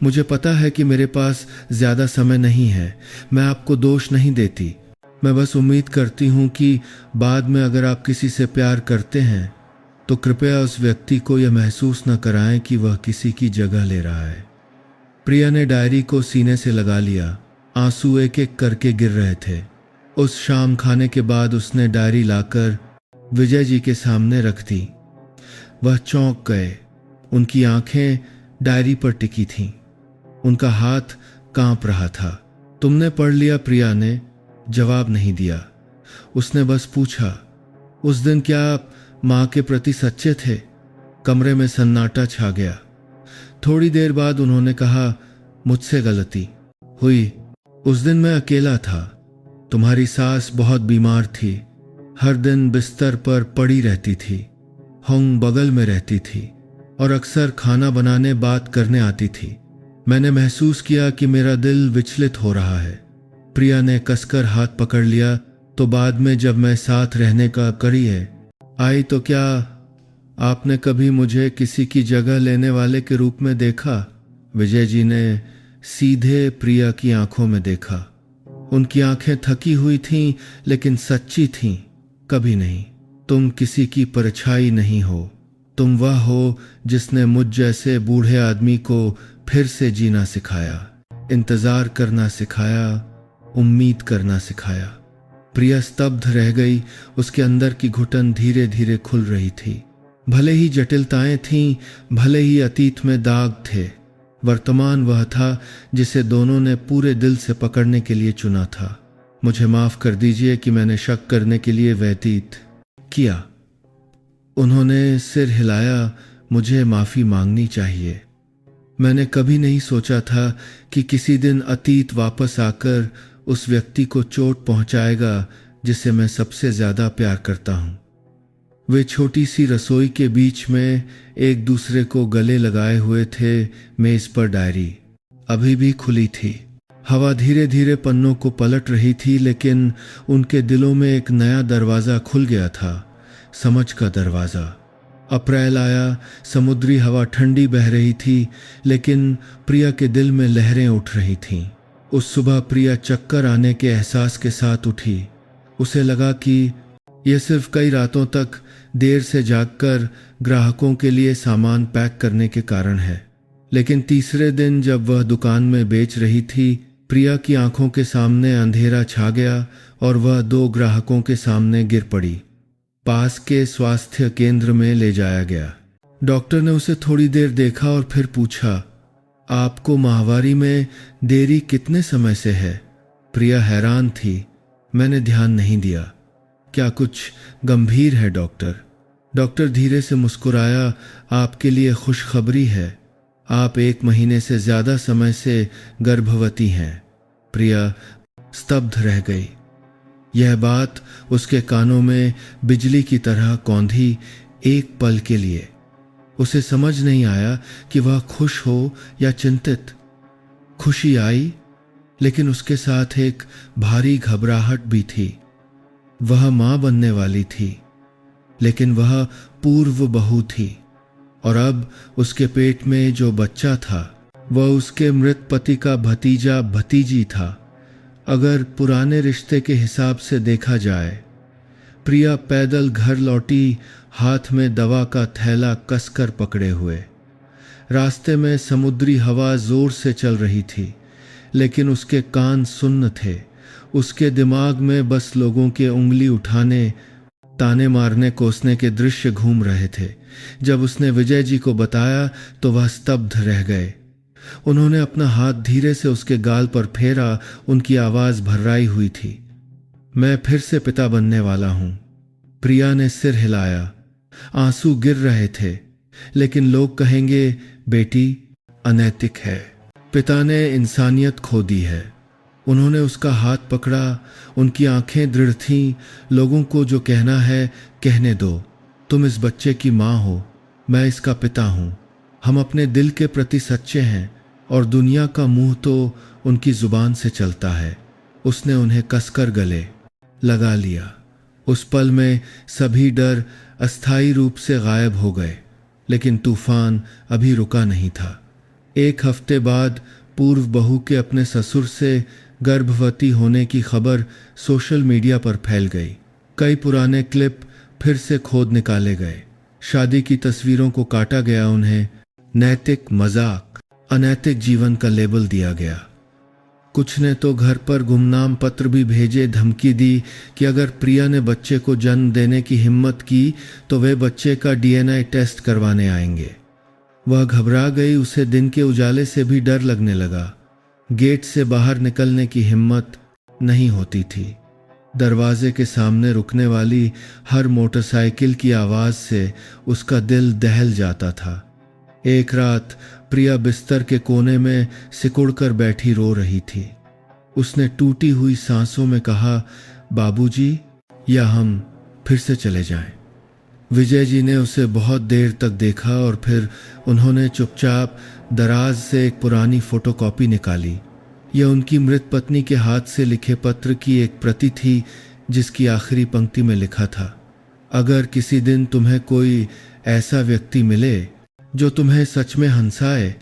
मुझे पता है कि मेरे पास ज्यादा समय नहीं है, मैं आपको दोष नहीं देती। मैं बस उम्मीद करती हूं कि बाद में अगर आप किसी से प्यार करते हैं तो कृपया उस व्यक्ति को यह महसूस न कराएं कि वह किसी की जगह ले रहा है। प्रिया ने डायरी को सीने से लगा लिया। आंसू एक एक करके गिर रहे थे। उस शाम खाने के बाद उसने डायरी लाकर विजय जी के सामने रख दी। वह चौंक गए। उनकी आंखें डायरी पर टिकी थीं। उनका हाथ कांप रहा था। तुमने पढ़ लिया? प्रिया ने जवाब नहीं दिया। उसने बस पूछा, उस दिन क्या आप मां के प्रति सच्चे थे? कमरे में सन्नाटा छा गया। थोड़ी देर बाद उन्होंने कहा, मुझसे गलती हुई। उस दिन मैं अकेला था। तुम्हारी सास बहुत बीमार थी, हर दिन बिस्तर पर पड़ी रहती थी। होंग बगल में रहती थी और अक्सर खाना बनाने, बात करने आती थी। मैंने महसूस किया कि मेरा दिल विचलित हो रहा है। प्रिया ने कसकर हाथ पकड़ लिया। तो बाद में जब मैं साथ रहने का कड़ी है आई, तो क्या आपने कभी मुझे किसी की जगह लेने वाले के रूप में देखा? विजय जी ने सीधे प्रिया की आंखों में देखा। उनकी आंखें थकी हुई थीं, लेकिन सच्ची थीं। कभी नहीं। तुम किसी की परछाई नहीं हो। तुम वह हो जिसने मुझ जैसे बूढ़े आदमी को फिर से जीना सिखाया, इंतजार करना सिखाया, उम्मीद करना सिखाया। प्रिया स्तब्ध रह गई। उसके अंदर की घुटन धीरे धीरे खुल रही थी। भले ही जटिलताएं थीं, भले ही अतीत में दाग थे, वर्तमान वह था जिसे दोनों ने पूरे दिल से पकड़ने के लिए चुना था। मुझे माफ कर दीजिए कि मैंने शक करने के लिए व्यतीत किया। उन्होंने सिर हिलाया। मुझे माफी मांगनी चाहिए। मैंने कभी नहीं सोचा था कि किसी दिन अतीत वापस आकर उस व्यक्ति को चोट पहुंचाएगा जिसे मैं सबसे ज्यादा प्यार करता हूं। वे छोटी सी रसोई के बीच में एक दूसरे को गले लगाए हुए थे। मेज पर डायरी अभी भी खुली थी। हवा धीरे धीरे पन्नों को पलट रही थी, लेकिन उनके दिलों में एक नया दरवाजा खुल गया था, समझ का दरवाजा। अप्रैल आया। समुद्री हवा ठंडी बह रही थी, लेकिन प्रिया के दिल में लहरें उठ रही थीं। उस सुबह प्रिया चक्कर आने के एहसास के साथ उठी। उसे लगा कि यह सिर्फ कई रातों तक देर से जागकर ग्राहकों के लिए सामान पैक करने के कारण है। लेकिन तीसरे दिन जब वह दुकान में बेच रही थी, प्रिया की आंखों के सामने अंधेरा छा गया और वह 2 ग्राहकों के सामने गिर पड़ी। पास के स्वास्थ्य केंद्र में ले जाया गया। डॉक्टर ने उसे थोड़ी देर देखा और फिर पूछा, आपको माहवारी में देरी कितने समय से है? प्रिया हैरान थी। मैंने ध्यान नहीं दिया। क्या कुछ गंभीर है डॉक्टर? डॉक्टर धीरे से मुस्कुराया, आपके लिए खुशखबरी है। आप 1 महीने से ज्यादा समय से गर्भवती हैं। प्रिया स्तब्ध रह गई। यह बात उसके कानों में बिजली की तरह कौंधी एक पल के लिए। उसे समझ नहीं आया कि वह खुश हो या चिंतित। खुशी आई, लेकिन उसके साथ एक भारी घबराहट भी थी। वह मां बनने वाली थी, लेकिन वह पूर्व बहू थी और अब उसके पेट में जो बच्चा था वह उसके मृत पति का भतीजा भतीजी था। अगर पुराने रिश्ते के हिसाब से देखा जाए। प्रिया पैदल घर लौटी, हाथ में दवा का थैला कसकर पकड़े हुए। रास्ते में समुद्री हवा जोर से चल रही थी, लेकिन उसके कान सुन्न थे। उसके दिमाग में बस लोगों के उंगली उठाने, ताने मारने, कोसने के दृश्य घूम रहे थे। जब उसने विजय जी को बताया तो वह स्तब्ध रह गए। उन्होंने अपना हाथ धीरे से उसके गाल पर फेरा। उनकी आवाज भर्राई हुई थी। मैं फिर से पिता बनने वाला हूं। प्रिया ने सिर हिलाया। आंसू गिर रहे थे। लेकिन लोग कहेंगे बेटी अनैतिक है। पिता ने इंसानियत खो दी है। उन्होंने उसका हाथ पकड़ा। उनकी आंखें दृढ़ थीं। लोगों को जो कहना है कहने दो। तुम इस बच्चे की मां हो, मैं इसका पिता हूं। हम अपने दिल के प्रति सच्चे हैं और दुनिया का मुंह तो उनकी जुबान से चलता है। उसने उन्हें कसकर गले लगा लिया। उस पल में सभी डर अस्थायी रूप से गायब हो गए, लेकिन तूफान अभी रुका नहीं था। 1 हफ्ते बाद पूर्व बहू के अपने ससुर से गर्भवती होने की खबर सोशल मीडिया पर फैल गई। कई पुराने क्लिप फिर से खोद निकाले गए। शादी की तस्वीरों को काटा गया। उन्हें नैतिक मजाक, अनैतिक जीवन का लेबल दिया गया। कुछ ने तो घर पर गुमनाम पत्र भी भेजे, धमकी दी कि अगर प्रिया ने बच्चे को जन्म देने की हिम्मत की तो वे बच्चे का डीएनए टेस्ट करवाने आएंगे। वह घबरा गई। उसे दिन के उजाले से भी डर लगने लगा। गेट से बाहर निकलने की हिम्मत नहीं होती थी। दरवाजे के सामने रुकने वाली हर मोटरसाइकिल की आवाज से उसका दिल दहल जाता था। एक रात प्रिया बिस्तर के कोने में सिकुड़कर बैठी रो रही थी। उसने टूटी हुई सांसों में कहा, बाबूजी, या हम फिर से चले जाएं। विजय जी ने उसे बहुत देर तक देखा और फिर उन्होंने चुपचाप दराज से एक पुरानी फोटोकॉपी निकाली। यह उनकी मृत पत्नी के हाथ से लिखे पत्र की एक प्रति थी, जिसकी आखिरी पंक्ति में लिखा था, अगर किसी दिन तुम्हें कोई ऐसा व्यक्ति मिले जो तुम्हें सच में हंसाए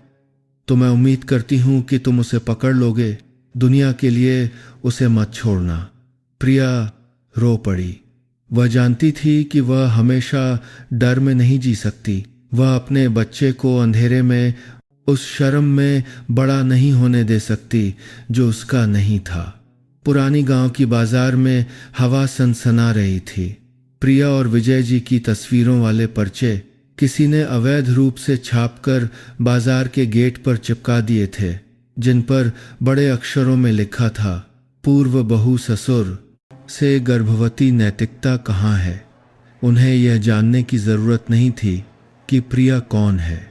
तो मैं उम्मीद करती हूं कि तुम उसे पकड़ लोगे। दुनिया के लिए उसे मत छोड़ना। प्रिया रो पड़ी। वह जानती थी कि वह हमेशा डर में नहीं जी सकती। वह अपने बच्चे को अंधेरे में उस शर्म में बड़ा नहीं होने दे सकती जो उसका नहीं था। पुरानी गांव की बाजार में हवा सनसना रही थी। प्रिया और विजय जी की तस्वीरों वाले पर्चे किसी ने अवैध रूप से छापकर बाजार के गेट पर चिपका दिए थे, जिन पर बड़े अक्षरों में लिखा था, पूर्व बहू ससुर से गर्भवती नैतिकता कहाँ है। उन्हें यह जानने की जरूरत नहीं थी कि प्रिया कौन है।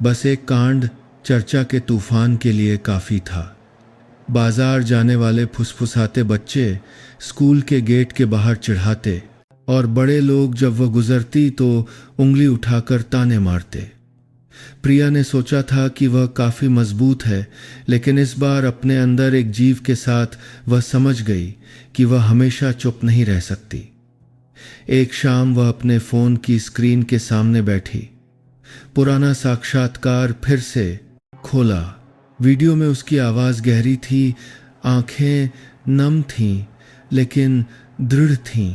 बस एक कांड चर्चा के तूफान के लिए काफी था। बाजार जाने वाले फुसफुसाते बच्चे स्कूल के गेट के बाहर चिढ़ाते और बड़े लोग जब वह गुजरती तो उंगली उठाकर ताने मारते। प्रिया ने सोचा था कि वह काफी मजबूत है, लेकिन इस बार अपने अंदर एक जीव के साथ वह समझ गई कि वह हमेशा चुप नहीं रह सकती। एक शाम वह अपने फोन की स्क्रीन के सामने बैठी। पुराना साक्षात्कार फिर से खोला। वीडियो में उसकी आवाज गहरी थी, आंखें नम थीं, लेकिन दृढ़ थीं।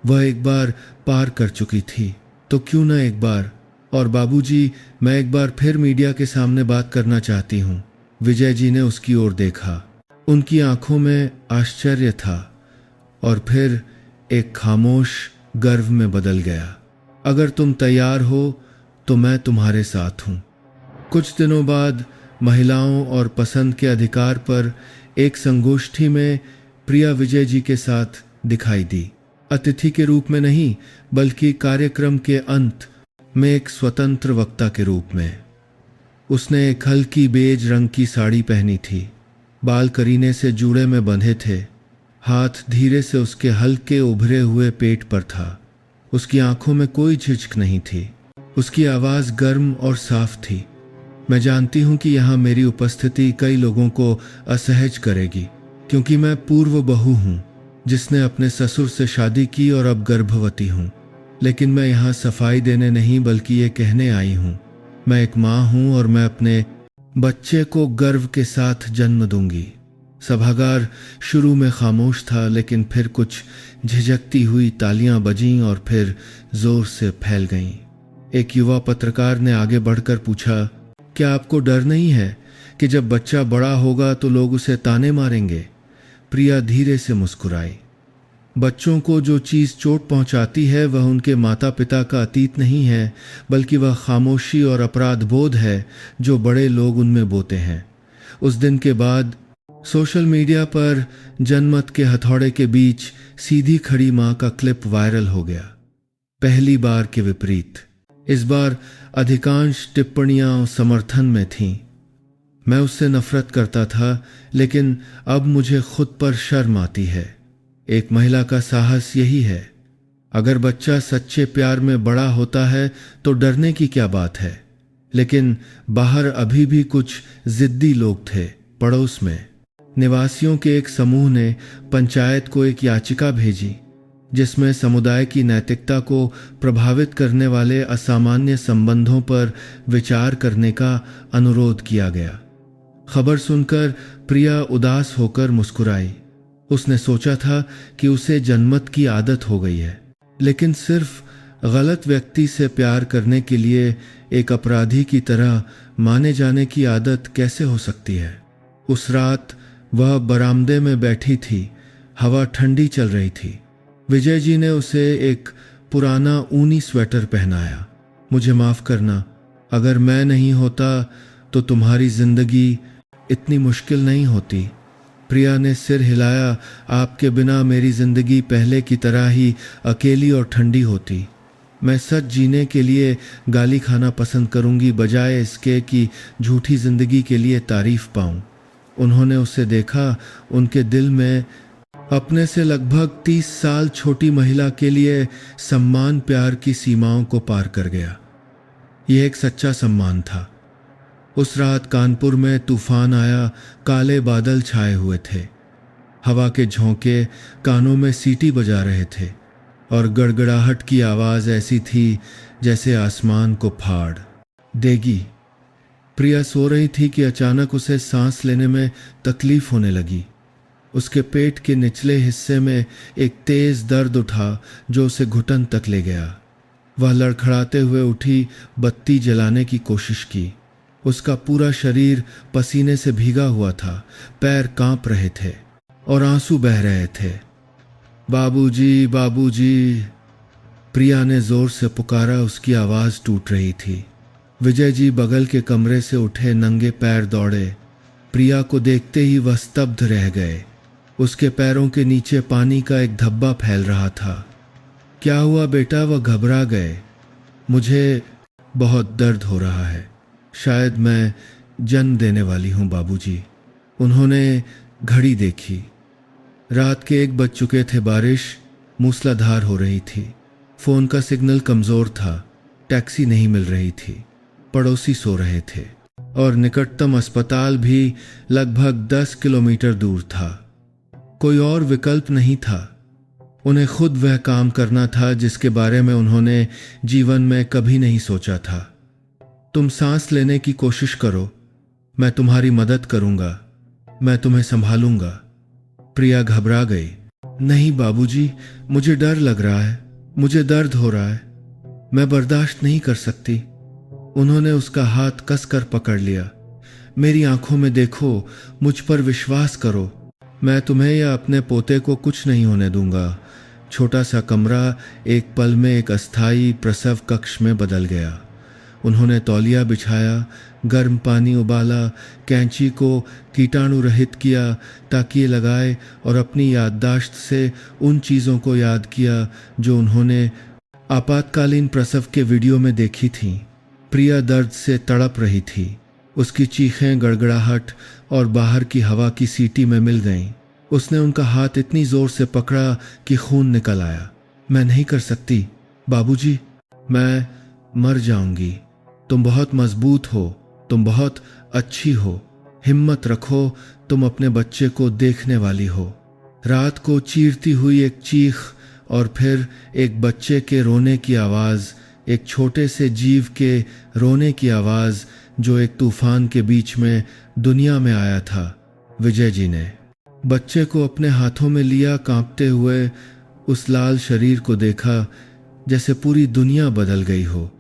वह एक बार पार कर चुकी थी, तो क्यों न एक बार। और बाबूजी, मैं एक बार फिर मीडिया के सामने बात करना चाहती हूँ। विजय जी ने उसकी ओर देखा। उनकी आंखों में आश्चर्य था और फिर एक खामोश गर्व में बदल गया। अगर तुम तैयार हो तो मैं तुम्हारे साथ हूं। कुछ दिनों बाद महिलाओं और पसंद के अधिकार पर एक संगोष्ठी में प्रिया विजय जी के साथ दिखाई दी। अतिथि के रूप में नहीं, बल्कि कार्यक्रम के अंत में एक स्वतंत्र वक्ता के रूप में। उसने एक हल्की बेज रंग की साड़ी पहनी थी, बाल करीने से जूड़े में बंधे थे, हाथ धीरे से उसके हल्के उभरे हुए पेट पर था। उसकी आंखों में कोई झिझक नहीं थी। उसकी आवाज़ गर्म और साफ थी। मैं जानती हूं कि यहाँ मेरी उपस्थिति कई लोगों को असहज करेगी, क्योंकि मैं पूर्व बहू हूं जिसने अपने ससुर से शादी की और अब गर्भवती हूं। लेकिन मैं यहाँ सफाई देने नहीं, बल्कि ये कहने आई हूं, मैं एक माँ हूं और मैं अपने बच्चे को गर्व के साथ जन्म दूंगी। सभागार शुरू में खामोश था, लेकिन फिर कुछ झिझकती हुई तालियां बजीं और फिर जोर से फैल गईं। एक युवा पत्रकार ने आगे बढ़कर पूछा, क्या आपको डर नहीं है कि जब बच्चा बड़ा होगा तो लोग उसे ताने मारेंगे? प्रिया धीरे से मुस्कुराई। बच्चों को जो चीज़ चोट पहुंचाती है वह उनके माता पिता का अतीत नहीं है, बल्कि वह खामोशी और अपराध बोध है जो बड़े लोग उनमें बोते हैं। उस दिन के बाद सोशल मीडिया पर जनमत के हथौड़े के बीच सीधी खड़ी मां का क्लिप वायरल हो गया। पहली बार के विपरीत इस बार अधिकांश टिप्पणियां समर्थन में थीं। मैं उससे नफरत करता था, लेकिन अब मुझे खुद पर शर्म आती है। एक महिला का साहस यही है। अगर बच्चा सच्चे प्यार में बड़ा होता है तो डरने की क्या बात है। लेकिन बाहर अभी भी कुछ जिद्दी लोग थे। पड़ोस में निवासियों के एक समूह ने पंचायत को एक याचिका भेजी, जिसमें समुदाय की नैतिकता को प्रभावित करने वाले असामान्य संबंधों पर विचार करने का अनुरोध किया गया। खबर सुनकर प्रिया उदास होकर मुस्कुराई। उसने सोचा था कि उसे जनमत की आदत हो गई है, लेकिन सिर्फ गलत व्यक्ति से प्यार करने के लिए एक अपराधी की तरह माने जाने की आदत कैसे हो सकती है। उस रात वह बरामदे में बैठी थी। हवा ठंडी चल रही थी। विजय जी ने उसे एक पुराना ऊनी स्वेटर पहनाया। मुझे माफ करना, अगर मैं नहीं होता तो तुम्हारी जिंदगी इतनी मुश्किल नहीं होती। प्रिया ने सिर हिलाया। आपके बिना मेरी जिंदगी पहले की तरह ही अकेली और ठंडी होती। मैं सच जीने के लिए गाली खाना पसंद करूंगी, बजाय इसके कि झूठी जिंदगी के लिए तारीफ पाऊं। उन्होंने उसे देखा। उनके दिल में अपने से लगभग 30 साल छोटी महिला के लिए सम्मान प्यार की सीमाओं को पार कर गया। यह एक सच्चा सम्मान था। उस रात कानपुर में तूफान आया। काले बादल छाए हुए थे। हवा के झोंके कानों में सीटी बजा रहे थे और गड़गड़ाहट की आवाज़ ऐसी थी जैसे आसमान को फाड़ देगी। प्रिया सो रही थी कि अचानक उसे सांस लेने में तकलीफ होने लगी। उसके पेट के निचले हिस्से में एक तेज दर्द उठा जो उसे घुटन तक ले गया। वह लड़खड़ाते हुए उठी, बत्ती जलाने की कोशिश की। उसका पूरा शरीर पसीने से भीगा हुआ था, पैर कांप रहे थे और आंसू बह रहे थे। बाबूजी, बाबूजी, प्रिया ने जोर से पुकारा। उसकी आवाज़ टूट रही थी। विजय जी बगल के कमरे से उठे, नंगे पैर दौड़े। प्रिया को देखते ही वह स्तब्ध रह गए। उसके पैरों के नीचे पानी का एक धब्बा फैल रहा था। क्या हुआ बेटा? वह घबरा गए। मुझे बहुत दर्द हो रहा है। शायद मैं जन्म देने वाली हूँ बाबूजी। उन्होंने घड़ी देखी। रात के 1 बज चुके थे। बारिश मूसलाधार हो रही थी। फोन का सिग्नल कमजोर था। टैक्सी नहीं मिल रही थी। पड़ोसी सो रहे थे और निकटतम अस्पताल भी लगभग 10 किलोमीटर दूर था। कोई और विकल्प नहीं था। उन्हें खुद वह काम करना था जिसके बारे में उन्होंने जीवन में कभी नहीं सोचा था। तुम सांस लेने की कोशिश करो, मैं तुम्हारी मदद करूंगा, मैं तुम्हें संभालूंगा। प्रिया घबरा गई। नहीं बाबूजी, मुझे डर लग रहा है, मुझे दर्द हो रहा है, मैं बर्दाश्त नहीं कर सकती। उन्होंने उसका हाथ कसकर पकड़ लिया। मेरी आंखों में देखो, मुझ पर विश्वास करो। मैं तुम्हें या अपने पोते को कुछ नहीं होने दूंगा। छोटा सा कमरा एक पल में एक अस्थायी प्रसव कक्ष में बदल गया। उन्होंने तौलिया बिछाया, गर्म पानी उबाला, कैंची को कीटाणु रहित किया, ताकिए लगाए और अपनी याददाश्त से उन चीज़ों को याद किया जो उन्होंने आपातकालीन प्रसव के वीडियो में देखी थीं। प्रिया दर्द से तड़प रही थी। उसकी चीखें गड़गड़ाहट और बाहर की हवा की सीटी में मिल गईं। उसने उनका हाथ इतनी जोर से पकड़ा कि खून निकल आया। मैं नहीं कर सकती बाबूजी, मैं मर जाऊंगी। तुम बहुत मजबूत हो, तुम बहुत अच्छी हो, हिम्मत रखो, तुम अपने बच्चे को देखने वाली हो। रात को चीरती हुई एक चीख और फिर एक बच्चे के रोने की आवाज़, एक छोटे से जीव के रोने की आवाज़ जो एक तूफान के बीच में दुनिया में आया था। विजय जी ने बच्चे को अपने हाथों में लिया, कांपते हुए उस लाल शरीर को देखा जैसे पूरी दुनिया बदल गई हो।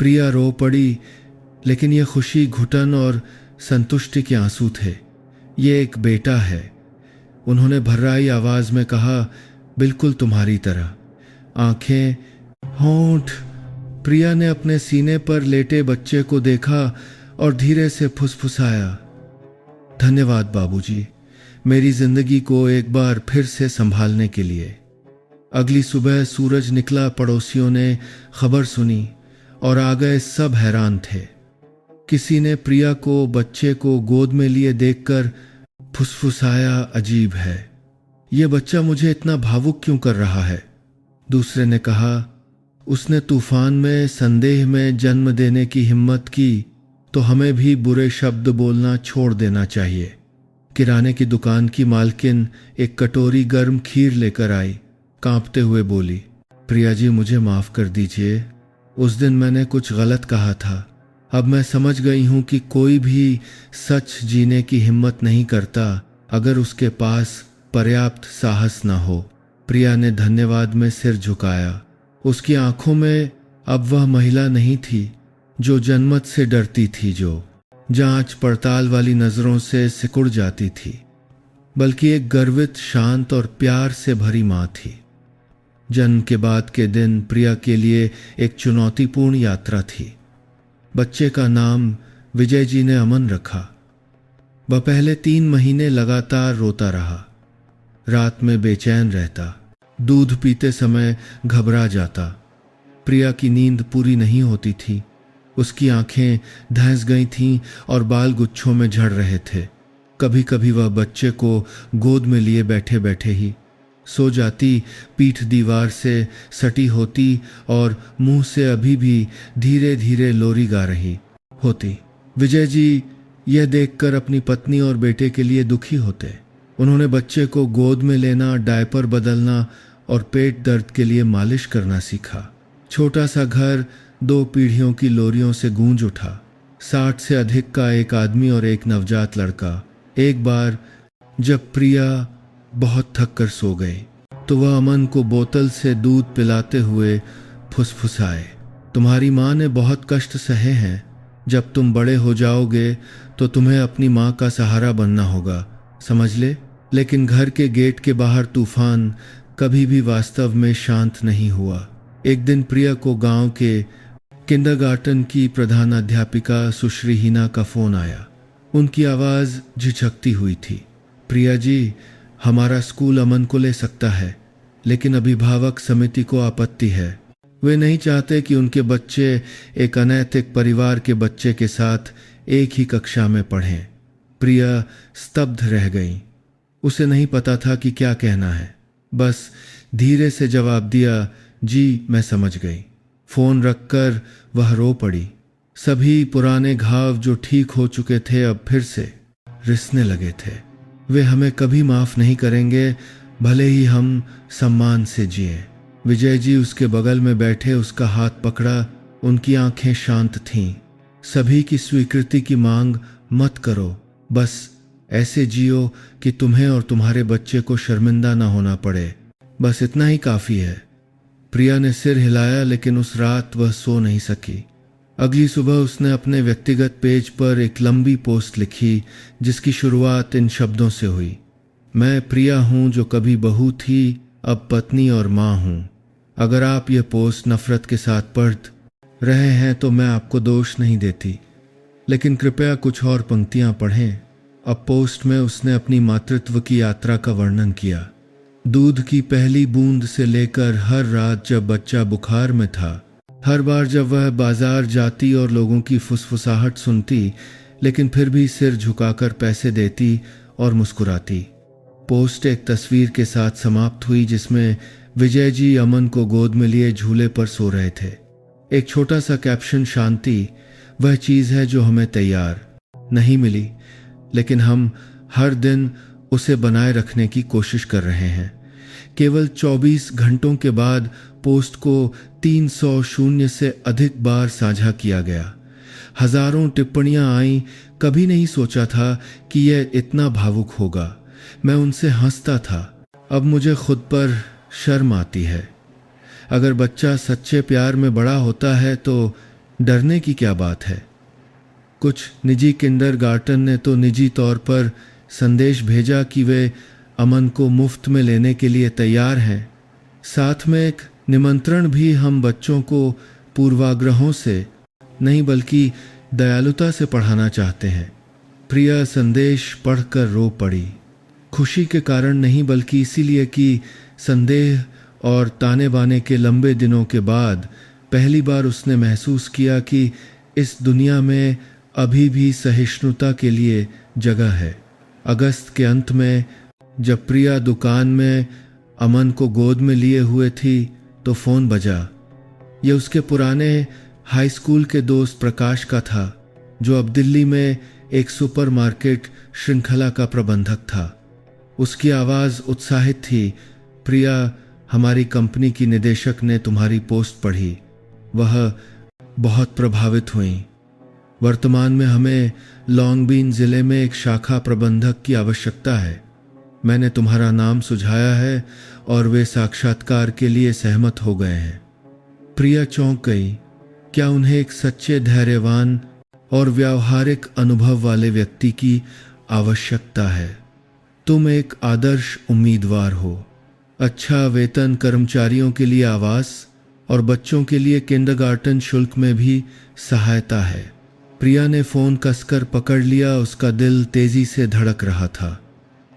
प्रिया रो पड़ी, लेकिन ये खुशी, घुटन और संतुष्टि के आंसू थे। ये एक बेटा है, उन्होंने भर्राई आवाज में कहा, बिल्कुल तुम्हारी तरह। आंखें, होंठ। प्रिया ने अपने सीने पर लेटे बच्चे को देखा और धीरे से फुसफुसाया, धन्यवाद बाबूजी, मेरी जिंदगी को एक बार फिर से संभालने के लिए। अगली सुबह सूरज निकला, पड़ोसियों ने खबर सुनी और आ गए। सब हैरान थे। किसी ने प्रिया को बच्चे को गोद में लिए देखकर फुसफुसाया, अजीब है, ये बच्चा मुझे इतना भावुक क्यों कर रहा है। दूसरे ने कहा, उसने तूफान में संदेह में जन्म देने की हिम्मत की तो हमें भी बुरे शब्द बोलना छोड़ देना चाहिए। किराने की दुकान की मालकिन एक कटोरी गर्म खीर लेकर आई, कांपते हुए बोली, प्रिया जी मुझे माफ कर दीजिए, उस दिन मैंने कुछ गलत कहा था। अब मैं समझ गई हूं कि कोई भी सच जीने की हिम्मत नहीं करता अगर उसके पास पर्याप्त साहस न हो। प्रिया ने धन्यवाद में सिर झुकाया। उसकी आंखों में अब वह महिला नहीं थी जो जन्मत से डरती थी, जो जांच पड़ताल वाली नजरों से सिकुड़ जाती थी, बल्कि एक गर्वित, शांत और प्यार से भरी मां थी। जन्म के बाद के दिन प्रिया के लिए एक चुनौतीपूर्ण यात्रा थी। बच्चे का नाम विजय जी ने अमन रखा। वह पहले 3 महीने लगातार रोता रहा, रात में बेचैन रहता, दूध पीते समय घबरा जाता। प्रिया की नींद पूरी नहीं होती थी, उसकी आंखें धंस गई थीं और बाल गुच्छों में झड़ रहे थे। कभी कभी वह बच्चे को गोद में लिए बैठे बैठे ही सो जाती, पीठ दीवार से सटी होती और मुंह से अभी भी धीरे धीरे लोरी गा रही होती। विजय जी यह देखकर अपनी पत्नी और बेटे के लिए दुखी होते। उन्होंने बच्चे को गोद में लेना, डायपर बदलना और पेट दर्द के लिए मालिश करना सीखा। छोटा सा घर 2 पीढ़ियों की लोरियों से गूंज उठा। 60 से अधिक का एक आदमी और एक नवजात लड़का। एक बार जब प्रिया बहुत थक कर सो गई तो वह अमन को बोतल से दूध पिलाते हुए फुसफुसाए, तुम्हारी माँ ने बहुत कष्ट सहे हैं, जब तुम बड़े हो जाओगे तो तुम्हें अपनी माँ का सहारा बनना होगा, समझ ले। लेकिन घर के गेट के बाहर तूफान कभी भी वास्तव में शांत नहीं हुआ। एक दिन प्रिया को गांव के किंडरगार्टन की प्रधानाध्यापिका सुश्री हिना का फोन आया। उनकी आवाज झिझकती हुई थी, प्रिया जी, हमारा स्कूल अमन को ले सकता है, लेकिन अभिभावक समिति को आपत्ति है। वे नहीं चाहते कि उनके बच्चे एक अनैतिक परिवार के बच्चे के साथ एक ही कक्षा में पढ़ें। प्रिया स्तब्ध रह गई। उसे नहीं पता था कि क्या कहना है। बस धीरे से जवाब दिया, जी मैं समझ गई। फोन रखकर वह रो पड़ी। सभी पुराने घाव जो ठीक हो चुके थे अब फिर से रिसने लगे थे। वे हमें कभी माफ नहीं करेंगे, भले ही हम सम्मान से जिए। विजय जी उसके बगल में बैठे उसका हाथ पकड़ा। उनकी आंखें शांत थीं। सभी की स्वीकृति की मांग मत करो, बस ऐसे जियो कि तुम्हें और तुम्हारे बच्चे को शर्मिंदा ना होना पड़े, बस इतना ही काफी है। प्रिया ने सिर हिलाया, लेकिन उस रात वह सो नहीं सकी। अगली सुबह उसने अपने व्यक्तिगत पेज पर एक लंबी पोस्ट लिखी जिसकी शुरुआत इन शब्दों से हुई। मैं प्रिया हूं जो कभी बहू थी, अब पत्नी और मां हूं। अगर आप यह पोस्ट नफरत के साथ पढ़ रहे हैं तो मैं आपको दोष नहीं देती, लेकिन कृपया कुछ और पंक्तियां पढ़ें। अब पोस्ट में उसने अपनी मातृत्व की यात्रा का वर्णन किया। दूध की पहली बूंद से लेकर हर रात जब बच्चा बुखार में था, हर बार जब वह बाजार जाती और लोगों की फुसफुसाहट सुनती, लेकिन फिर भी सिर झुकाकर पैसे देती और मुस्कुराती। पोस्ट एक तस्वीर के साथ समाप्त हुई जिसमें विजय जी अमन को गोद में लिए झूले पर सो रहे थे। एक छोटा सा कैप्शन, शांति वह चीज़ है जो हमें तैयार नहीं मिली, लेकिन हम हर दिन उसे बनाए रखने की कोशिश कर रहे हैं। केवल 24 घंटों के बाद पोस्ट को 300 से अधिक बार साझा किया गया। हजारों टिप्पणियां आईं। कभी नहीं सोचा था कि यह इतना भावुक होगा। मैं उनसे हंसता था। अब मुझे खुद पर शर्म आती है। अगर बच्चा सच्चे प्यार में बड़ा होता है तो डरने की क्या बात है। कुछ निजी किंडरगार्टन ने तो निजी तौर पर संदेश भेजा कि वे अमन को मुफ्त में लेने के लिए तैयार हैं। साथ में एक निमंत्रण भी। हम बच्चों को पूर्वाग्रहों से नहीं बल्कि दयालुता से पढ़ाना चाहते हैं। प्रिया संदेश पढ़कर रो पड़ी। खुशी के कारण नहीं बल्कि इसीलिए कि संदेह और ताने बाने के लंबे दिनों के बाद पहली बार उसने महसूस किया कि इस दुनिया में अभी भी सहिष्णुता के लिए जगह है। अगस्त के अंत में जब प्रिया दुकान में अमन को गोद में लिए हुए थी तो फोन बजा। यह उसके पुराने हाई स्कूल के दोस्त प्रकाश का था, जो अब दिल्ली में एक सुपरमार्केट श्रृंखला का प्रबंधक था। उसकी आवाज़ उत्साहित थी। प्रिया, हमारी कंपनी की निदेशक ने तुम्हारी पोस्ट पढ़ी। वह बहुत प्रभावित हुई। वर्तमान में हमें लॉन्गबीन जिले में एक शाखा प्रबंधक की आवश्यकता है। मैंने तुम्हारा नाम सुझाया है और वे साक्षात्कार के लिए सहमत हो गए हैं। प्रिया चौंक गई। क्या उन्हें एक सच्चे, धैर्यवान और व्यावहारिक अनुभव वाले व्यक्ति की आवश्यकता है? तुम एक आदर्श उम्मीदवार हो। अच्छा वेतन, कर्मचारियों के लिए आवास और बच्चों के लिए किंडरगार्टन शुल्क में भी सहायता है। प्रिया ने फोन कसकर पकड़ लिया। उसका दिल तेजी से धड़क रहा था।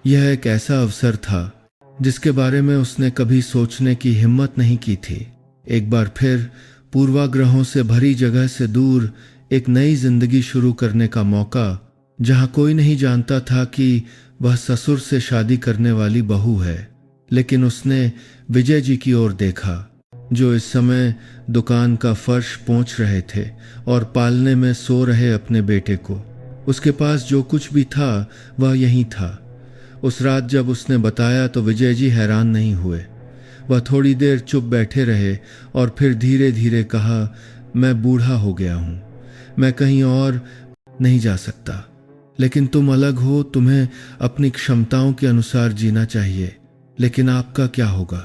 यह एक ऐसा अवसर था जिसके बारे में उसने कभी सोचने की हिम्मत नहीं की थी। एक बार फिर पूर्वाग्रहों से भरी जगह से दूर एक नई जिंदगी शुरू करने का मौका, जहां कोई नहीं जानता था कि वह ससुर से शादी करने वाली बहू है। लेकिन उसने विजय जी की ओर देखा, जो इस समय दुकान का फर्श पोंछ रहे थे और पालने में सो रहे अपने बेटे को। उसके पास जो कुछ भी था वह यही था। उस रात जब उसने बताया तो विजय जी हैरान नहीं हुए। वह थोड़ी देर चुप बैठे रहे और फिर धीरे धीरे कहा, मैं बूढ़ा हो गया हूं, मैं कहीं और नहीं जा सकता। लेकिन तुम अलग हो, तुम्हें अपनी क्षमताओं के अनुसार जीना चाहिए। लेकिन आपका क्या होगा?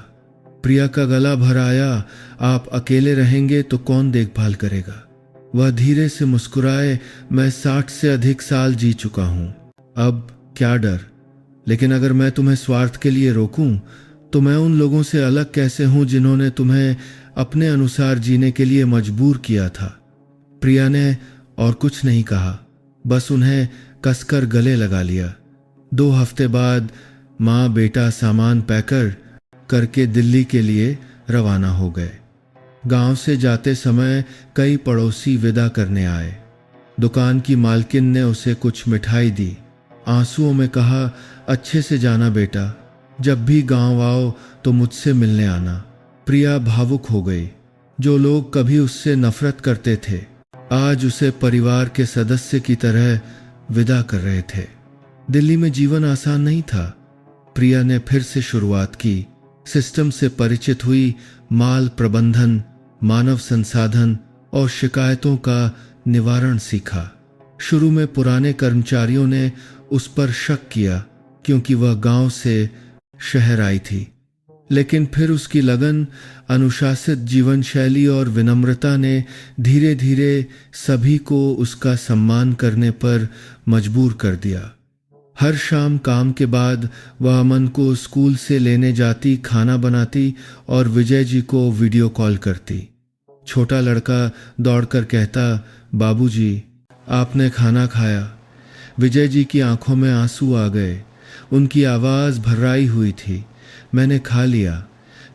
प्रिया का गला भर आया। आप अकेले रहेंगे तो कौन देखभाल करेगा? वह धीरे से मुस्कुराए। मैं 60 से अधिक साल जी चुका हूं, अब क्या डर? लेकिन अगर मैं तुम्हें स्वार्थ के लिए रोकूं तो मैं उन लोगों से अलग कैसे हूं जिन्होंने तुम्हें अपने अनुसार जीने के लिए मजबूर किया था। प्रिया ने और कुछ नहीं कहा, बस उन्हें कसकर गले लगा लिया। 2 हफ्ते बाद माँ बेटा सामान पैकर करके दिल्ली के लिए रवाना हो गए। गांव से जाते समय कई पड़ोसी विदा करने आए। दुकान की मालकिन ने उसे कुछ मिठाई दी। आंसुओं में कहा, अच्छे से जाना बेटा, जब भी गांव आओ तो मुझसे मिलने आना। प्रिया भावुक हो गई। जो लोग कभी उससे नफरत करते थे आज उसे परिवार के सदस्य की तरह विदा कर रहे थे। दिल्ली में जीवन आसान नहीं था। प्रिया ने फिर से शुरुआत की। सिस्टम से परिचित हुई, माल प्रबंधन, मानव संसाधन और शिकायतों का निवारण सीखा। शुरू में पुराने कर्मचारियों ने उस पर शक किया क्योंकि वह गांव से शहर आई थी। लेकिन फिर उसकी लगन, अनुशासित जीवन शैली और विनम्रता ने धीरे धीरे सभी को उसका सम्मान करने पर मजबूर कर दिया। हर शाम काम के बाद वह अमन को स्कूल से लेने जाती, खाना बनाती और विजय जी को वीडियो कॉल करती। छोटा लड़का दौड़कर कहता, बाबूजी, आपने खाना खाया। विजय जी की आंखों में आंसू आ गए। उनकी आवाज़ भर्राई हुई थी। मैंने खा लिया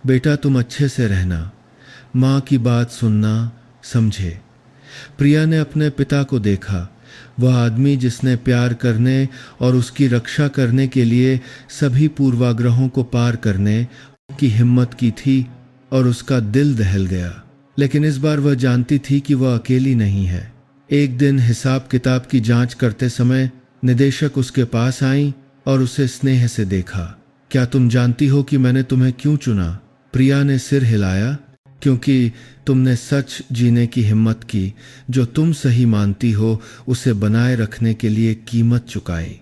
बेटा, तुम अच्छे से रहना, माँ की बात सुनना, समझे। प्रिया ने अपने पिता को देखा, वह आदमी जिसने प्यार करने और उसकी रक्षा करने के लिए सभी पूर्वाग्रहों को पार करने की हिम्मत की थी, और उसका दिल दहल गया। लेकिन इस बार वह जानती थी कि वह अकेली नहीं है। एक दिन हिसाब किताब की जांच करते समय निदेशक उसके पास आई और उसे स्नेह से देखा। क्या तुम जानती हो कि मैंने तुम्हें क्यों चुना? प्रिया ने सिर हिलाया। क्योंकि तुमने सच जीने की हिम्मत की, जो तुम सही मानती हो उसे बनाए रखने के लिए कीमत चुकाई।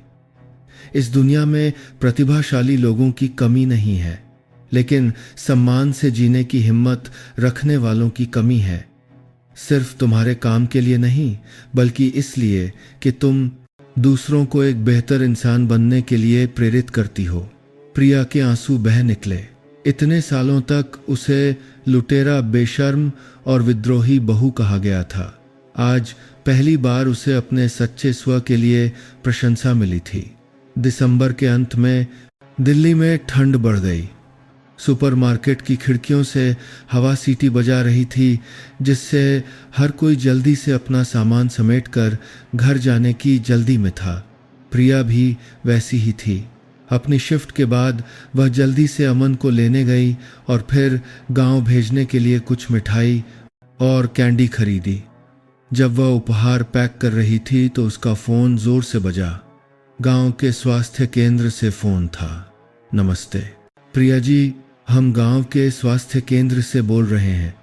इस दुनिया में प्रतिभाशाली लोगों की कमी नहीं है, लेकिन सम्मान से जीने की हिम्मत रखने वालों की कमी है। सिर्फ तुम्हारे काम के लिए नहीं, बल्कि इसलिए कि तुम दूसरों को एक बेहतर इंसान बनने के लिए प्रेरित करती हो। प्रिया के आंसू बह निकले। इतने सालों तक उसे लुटेरा, बेशर्म और विद्रोही बहू कहा गया था। आज पहली बार उसे अपने सच्चे स्व के लिए प्रशंसा मिली थी। दिसंबर के अंत में दिल्ली में ठंड बढ़ गई। सुपरमार्केट की खिड़कियों से हवा सीटी बजा रही थी, जिससे हर कोई जल्दी से अपना सामान समेटकर घर जाने की जल्दी में था। प्रिया भी वैसी ही थी। अपनी शिफ्ट के बाद वह जल्दी से अमन को लेने गई और फिर गांव भेजने के लिए कुछ मिठाई और कैंडी खरीदी। जब वह उपहार पैक कर रही थी तो उसका फ़ोन ज़ोर से बजा। गांव के स्वास्थ्य केंद्र से फ़ोन था। नमस्ते प्रिया जी, हम गांव के स्वास्थ्य केंद्र से बोल रहे हैं।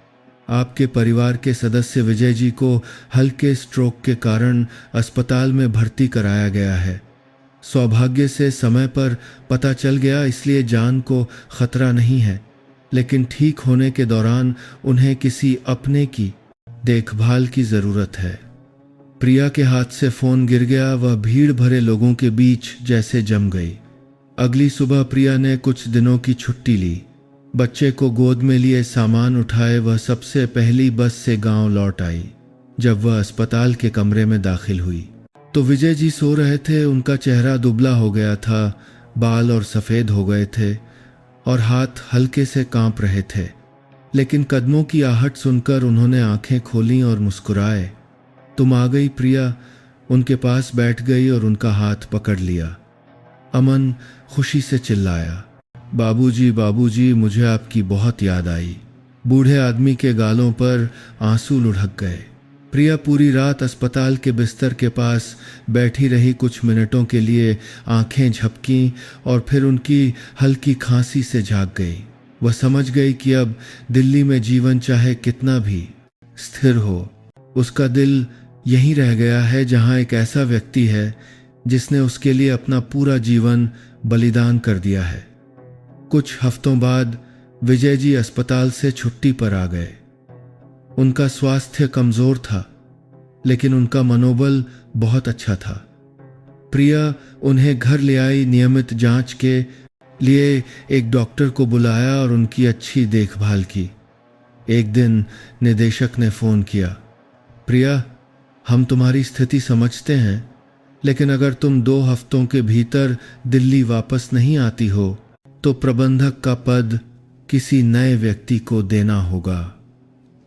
आपके परिवार के सदस्य विजय जी को हल्के स्ट्रोक के कारण अस्पताल में भर्ती कराया गया है। सौभाग्य से समय पर पता चल गया, इसलिए जान को खतरा नहीं है, लेकिन ठीक होने के दौरान उन्हें किसी अपने की देखभाल की ज़रूरत है। प्रिया के हाथ से फ़ोन गिर गया। वह भीड़ भरे लोगों के बीच जैसे जम गई। अगली सुबह प्रिया ने कुछ दिनों की छुट्टी ली। बच्चे को गोद में लिए सामान उठाए वह सबसे पहली बस से गांव लौट आई। जब वह अस्पताल के कमरे में दाखिल हुई तो विजय जी सो रहे थे। उनका चेहरा दुबला हो गया था, बाल और सफ़ेद हो गए थे और हाथ हल्के से कांप रहे थे। लेकिन कदमों की आहट सुनकर उन्होंने आंखें खोलीं और मुस्कुराए। तुम आ गई प्रिया। उनके पास बैठ गई और उनका हाथ पकड़ लिया। अमन खुशी से चिल्लाया, बाबूजी, बाबूजी, मुझे आपकी बहुत याद आई। बूढ़े आदमी के गालों पर आंसू लुढ़क गए। प्रिया पूरी रात अस्पताल के बिस्तर के पास बैठी रही। कुछ मिनटों के लिए आंखें झपकीं और फिर उनकी हल्की खांसी से जाग गई। वह समझ गई कि अब दिल्ली में जीवन चाहे कितना भी स्थिर हो, उसका दिल यहीं रह गया है, जहां एक ऐसा व्यक्ति है जिसने उसके लिए अपना पूरा जीवन बलिदान कर दिया है। कुछ हफ्तों बाद विजय जी अस्पताल से छुट्टी पर आ गए। उनका स्वास्थ्य कमजोर था, लेकिन उनका मनोबल बहुत अच्छा था। प्रिया उन्हें घर ले आई। नियमित जांच के लिए एक डॉक्टर को बुलाया और उनकी अच्छी देखभाल की। एक दिन निदेशक ने फ़ोन किया, प्रिया, हम तुम्हारी स्थिति समझते हैं, लेकिन अगर तुम 2 हफ्तों के भीतर दिल्ली वापस नहीं आती हो तो प्रबंधक का पद किसी नए व्यक्ति को देना होगा।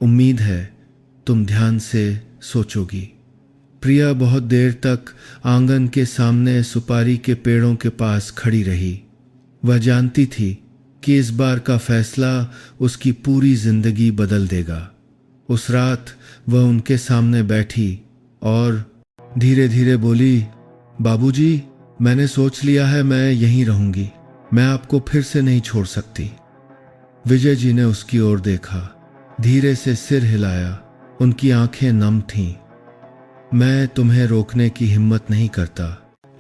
उम्मीद है तुम ध्यान से सोचोगी। प्रिया बहुत देर तक आंगन के सामने सुपारी के पेड़ों के पास खड़ी रही। वह जानती थी कि इस बार का फैसला उसकी पूरी जिंदगी बदल देगा। उस रात वह उनके सामने बैठी और धीरे धीरे बोली, बाबूजी, मैंने सोच लिया है, मैं यहीं रहूंगी। मैं आपको फिर से नहीं छोड़ सकती। विजय जी ने उसकी ओर देखा, धीरे से सिर हिलाया। उनकी आंखें नम थीं। मैं तुम्हें रोकने की हिम्मत नहीं करता,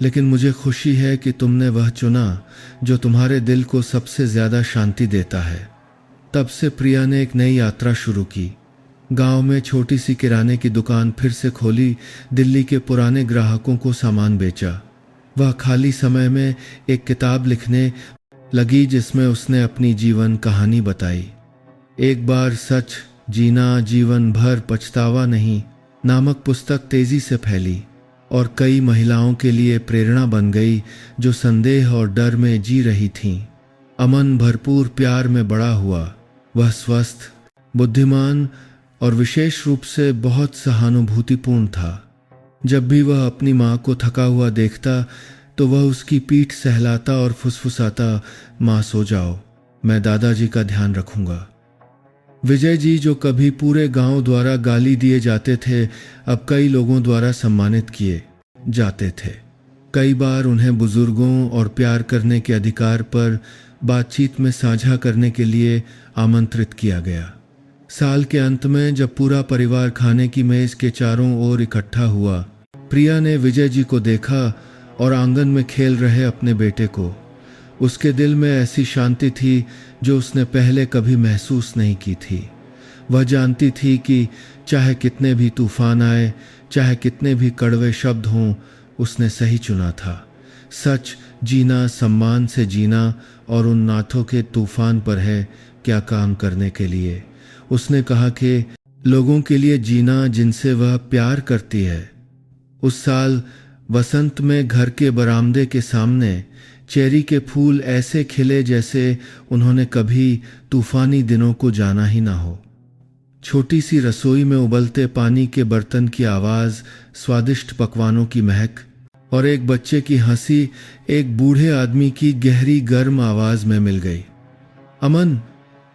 लेकिन मुझे खुशी है कि तुमने वह चुना जो तुम्हारे दिल को सबसे ज्यादा शांति देता है। तब से प्रिया ने एक नई यात्रा शुरू की। गांव में छोटी सी किराने की दुकान फिर से खोली, दिल्ली के पुराने ग्राहकों को सामान बेचा। वह खाली समय में एक किताब लिखने लगी जिसमें उसने अपनी जीवन कहानी बताई। एक बार सच जीना जीवन भर पछतावा नहीं नामक पुस्तक तेजी से फैली और कई महिलाओं के लिए प्रेरणा बन गई जो संदेह और डर में जी रही थीं। अमन भरपूर प्यार में बड़ा हुआ। वह स्वस्थ, बुद्धिमान और विशेष रूप से बहुत सहानुभूतिपूर्ण था। जब भी वह अपनी माँ को थका हुआ देखता तो वह उसकी पीठ सहलाता और फुसफुसाता, माँ सो जाओ, मैं दादाजी का ध्यान रखूंगा। विजय जी जो कभी पूरे गांव द्वारा गाली दिए जाते थे, अब कई लोगों द्वारा सम्मानित किए जाते थे। कई बार उन्हें बुजुर्गों और प्यार करने के अधिकार पर बातचीत में साझा करने के लिए आमंत्रित किया गया। साल के अंत में जब पूरा परिवार खाने की मेज के चारों ओर इकट्ठा हुआ, प्रिया ने विजय जी को देखा और आंगन में खेल रहे अपने बेटे को। उसके दिल में ऐसी शांति थी जो उसने पहले कभी महसूस नहीं की थी। वह जानती थी कि चाहे कितने भी तूफान आए, चाहे कितने भी कड़वे शब्द हों, उसने सही चुना था। सच जीना, सम्मान से जीना और उन नाथों के तूफान पर है क्या काम करने के लिए। उसने कहा कि लोगों के लिए जीना जिनसे वह प्यार करती है। उस साल वसंत में घर के बरामदे के सामने चेरी के फूल ऐसे खिले जैसे उन्होंने कभी तूफानी दिनों को जाना ही ना हो। छोटी सी रसोई में उबलते पानी के बर्तन की आवाज़, स्वादिष्ट पकवानों की महक और एक बच्चे की हंसी एक बूढ़े आदमी की गहरी गर्म आवाज़ में मिल गई। अमन,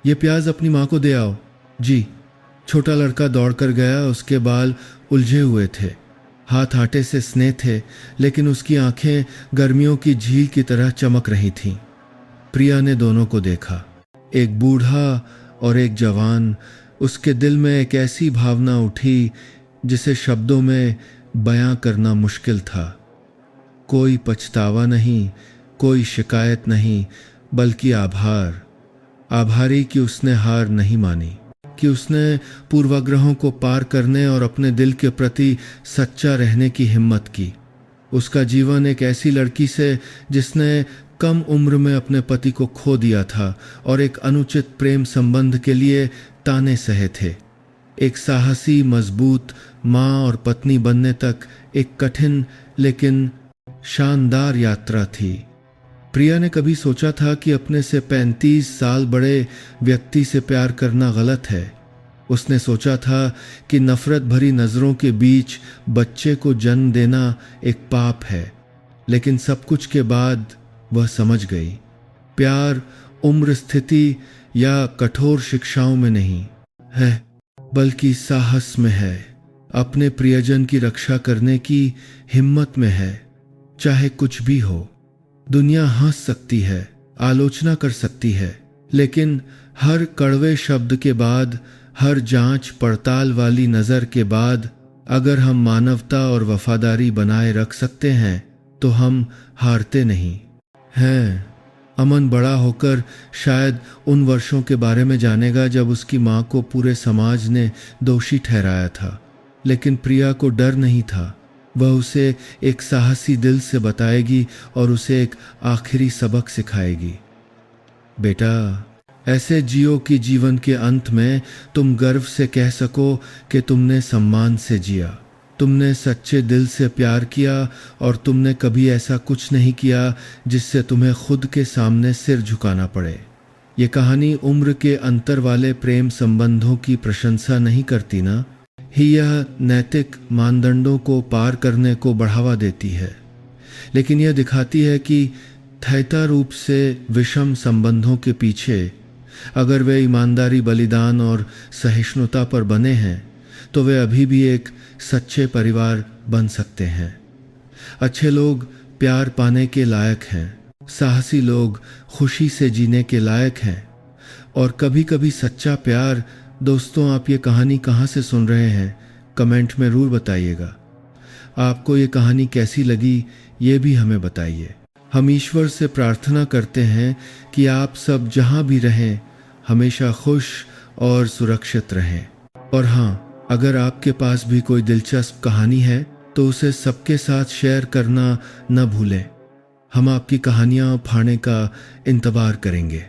ये प्याज अपनी माँ को दे आओ। जी। छोटा लड़का दौड़कर गया। उसके बाल उलझे हुए थे, हाथ आटे से स्नेह थे, लेकिन उसकी आंखें गर्मियों की झील की तरह चमक रही थीं। प्रिया ने दोनों को देखा, एक बूढ़ा और एक जवान। उसके दिल में एक ऐसी भावना उठी जिसे शब्दों में बयां करना मुश्किल था। कोई पछतावा नहीं, कोई शिकायत नहीं, बल्कि आभारी कि उसने हार नहीं मानी, कि उसने पूर्वाग्रहों को पार करने और अपने दिल के प्रति सच्चा रहने की हिम्मत की। उसका जीवन एक ऐसी लड़की से जिसने कम उम्र में अपने पति को खो दिया था और एक अनुचित प्रेम संबंध के लिए ताने सहे थे, एक साहसी मजबूत माँ और पत्नी बनने तक एक कठिन लेकिन शानदार यात्रा थी। प्रिया ने कभी सोचा था कि अपने से 35 साल बड़े व्यक्ति से प्यार करना गलत है। उसने सोचा था कि नफरत भरी नज़रों के बीच बच्चे को जन्म देना एक पाप है, लेकिन सब कुछ के बाद वह समझ गई, प्यार उम्र, स्थिति या कठोर शिक्षाओं में नहीं है, बल्कि साहस में है। अपने प्रियजन की रक्षा करने की हिम्मत में है। चाहे कुछ भी हो, दुनिया हंस सकती है, आलोचना कर सकती है, लेकिन हर कड़वे शब्द के बाद, हर जांच पड़ताल वाली नज़र के बाद अगर हम मानवता और वफादारी बनाए रख सकते हैं तो हम हारते नहीं हैं। अमन बड़ा होकर शायद उन वर्षों के बारे में जानेगा जब उसकी माँ को पूरे समाज ने दोषी ठहराया था, लेकिन प्रिया को डर नहीं था। वह उसे एक साहसी दिल से बताएगी और उसे एक आखिरी सबक सिखाएगी। बेटा, ऐसे जियो कि जीवन के अंत में तुम गर्व से कह सको कि तुमने सम्मान से जिया, तुमने सच्चे दिल से प्यार किया और तुमने कभी ऐसा कुछ नहीं किया जिससे तुम्हें खुद के सामने सिर झुकाना पड़े। ये कहानी उम्र के अंतर वाले प्रेम संबंधों की प्रशंसा नहीं करती ना ही, यह नैतिक मानदंडों को पार करने को बढ़ावा देती है, लेकिन यह दिखाती है कि थैता रूप से विषम संबंधों के पीछे अगर वे ईमानदारी, बलिदान और सहिष्णुता पर बने हैं तो वे अभी भी एक सच्चे परिवार बन सकते हैं। अच्छे लोग प्यार पाने के लायक हैं, साहसी लोग खुशी से जीने के लायक हैं, और कभी कभी सच्चा प्यार। दोस्तों, आप ये कहानी कहाँ से सुन रहे हैं? कमेंट में ज़रूर बताइएगा। आपको ये कहानी कैसी लगी ये भी हमें बताइए। हम ईश्वर से प्रार्थना करते हैं कि आप सब जहां भी रहें हमेशा खुश और सुरक्षित रहें। और हाँ, अगर आपके पास भी कोई दिलचस्प कहानी है तो उसे सबके साथ शेयर करना न भूलें। हम आपकी कहानियां पढ़ने का इंतज़ार करेंगे।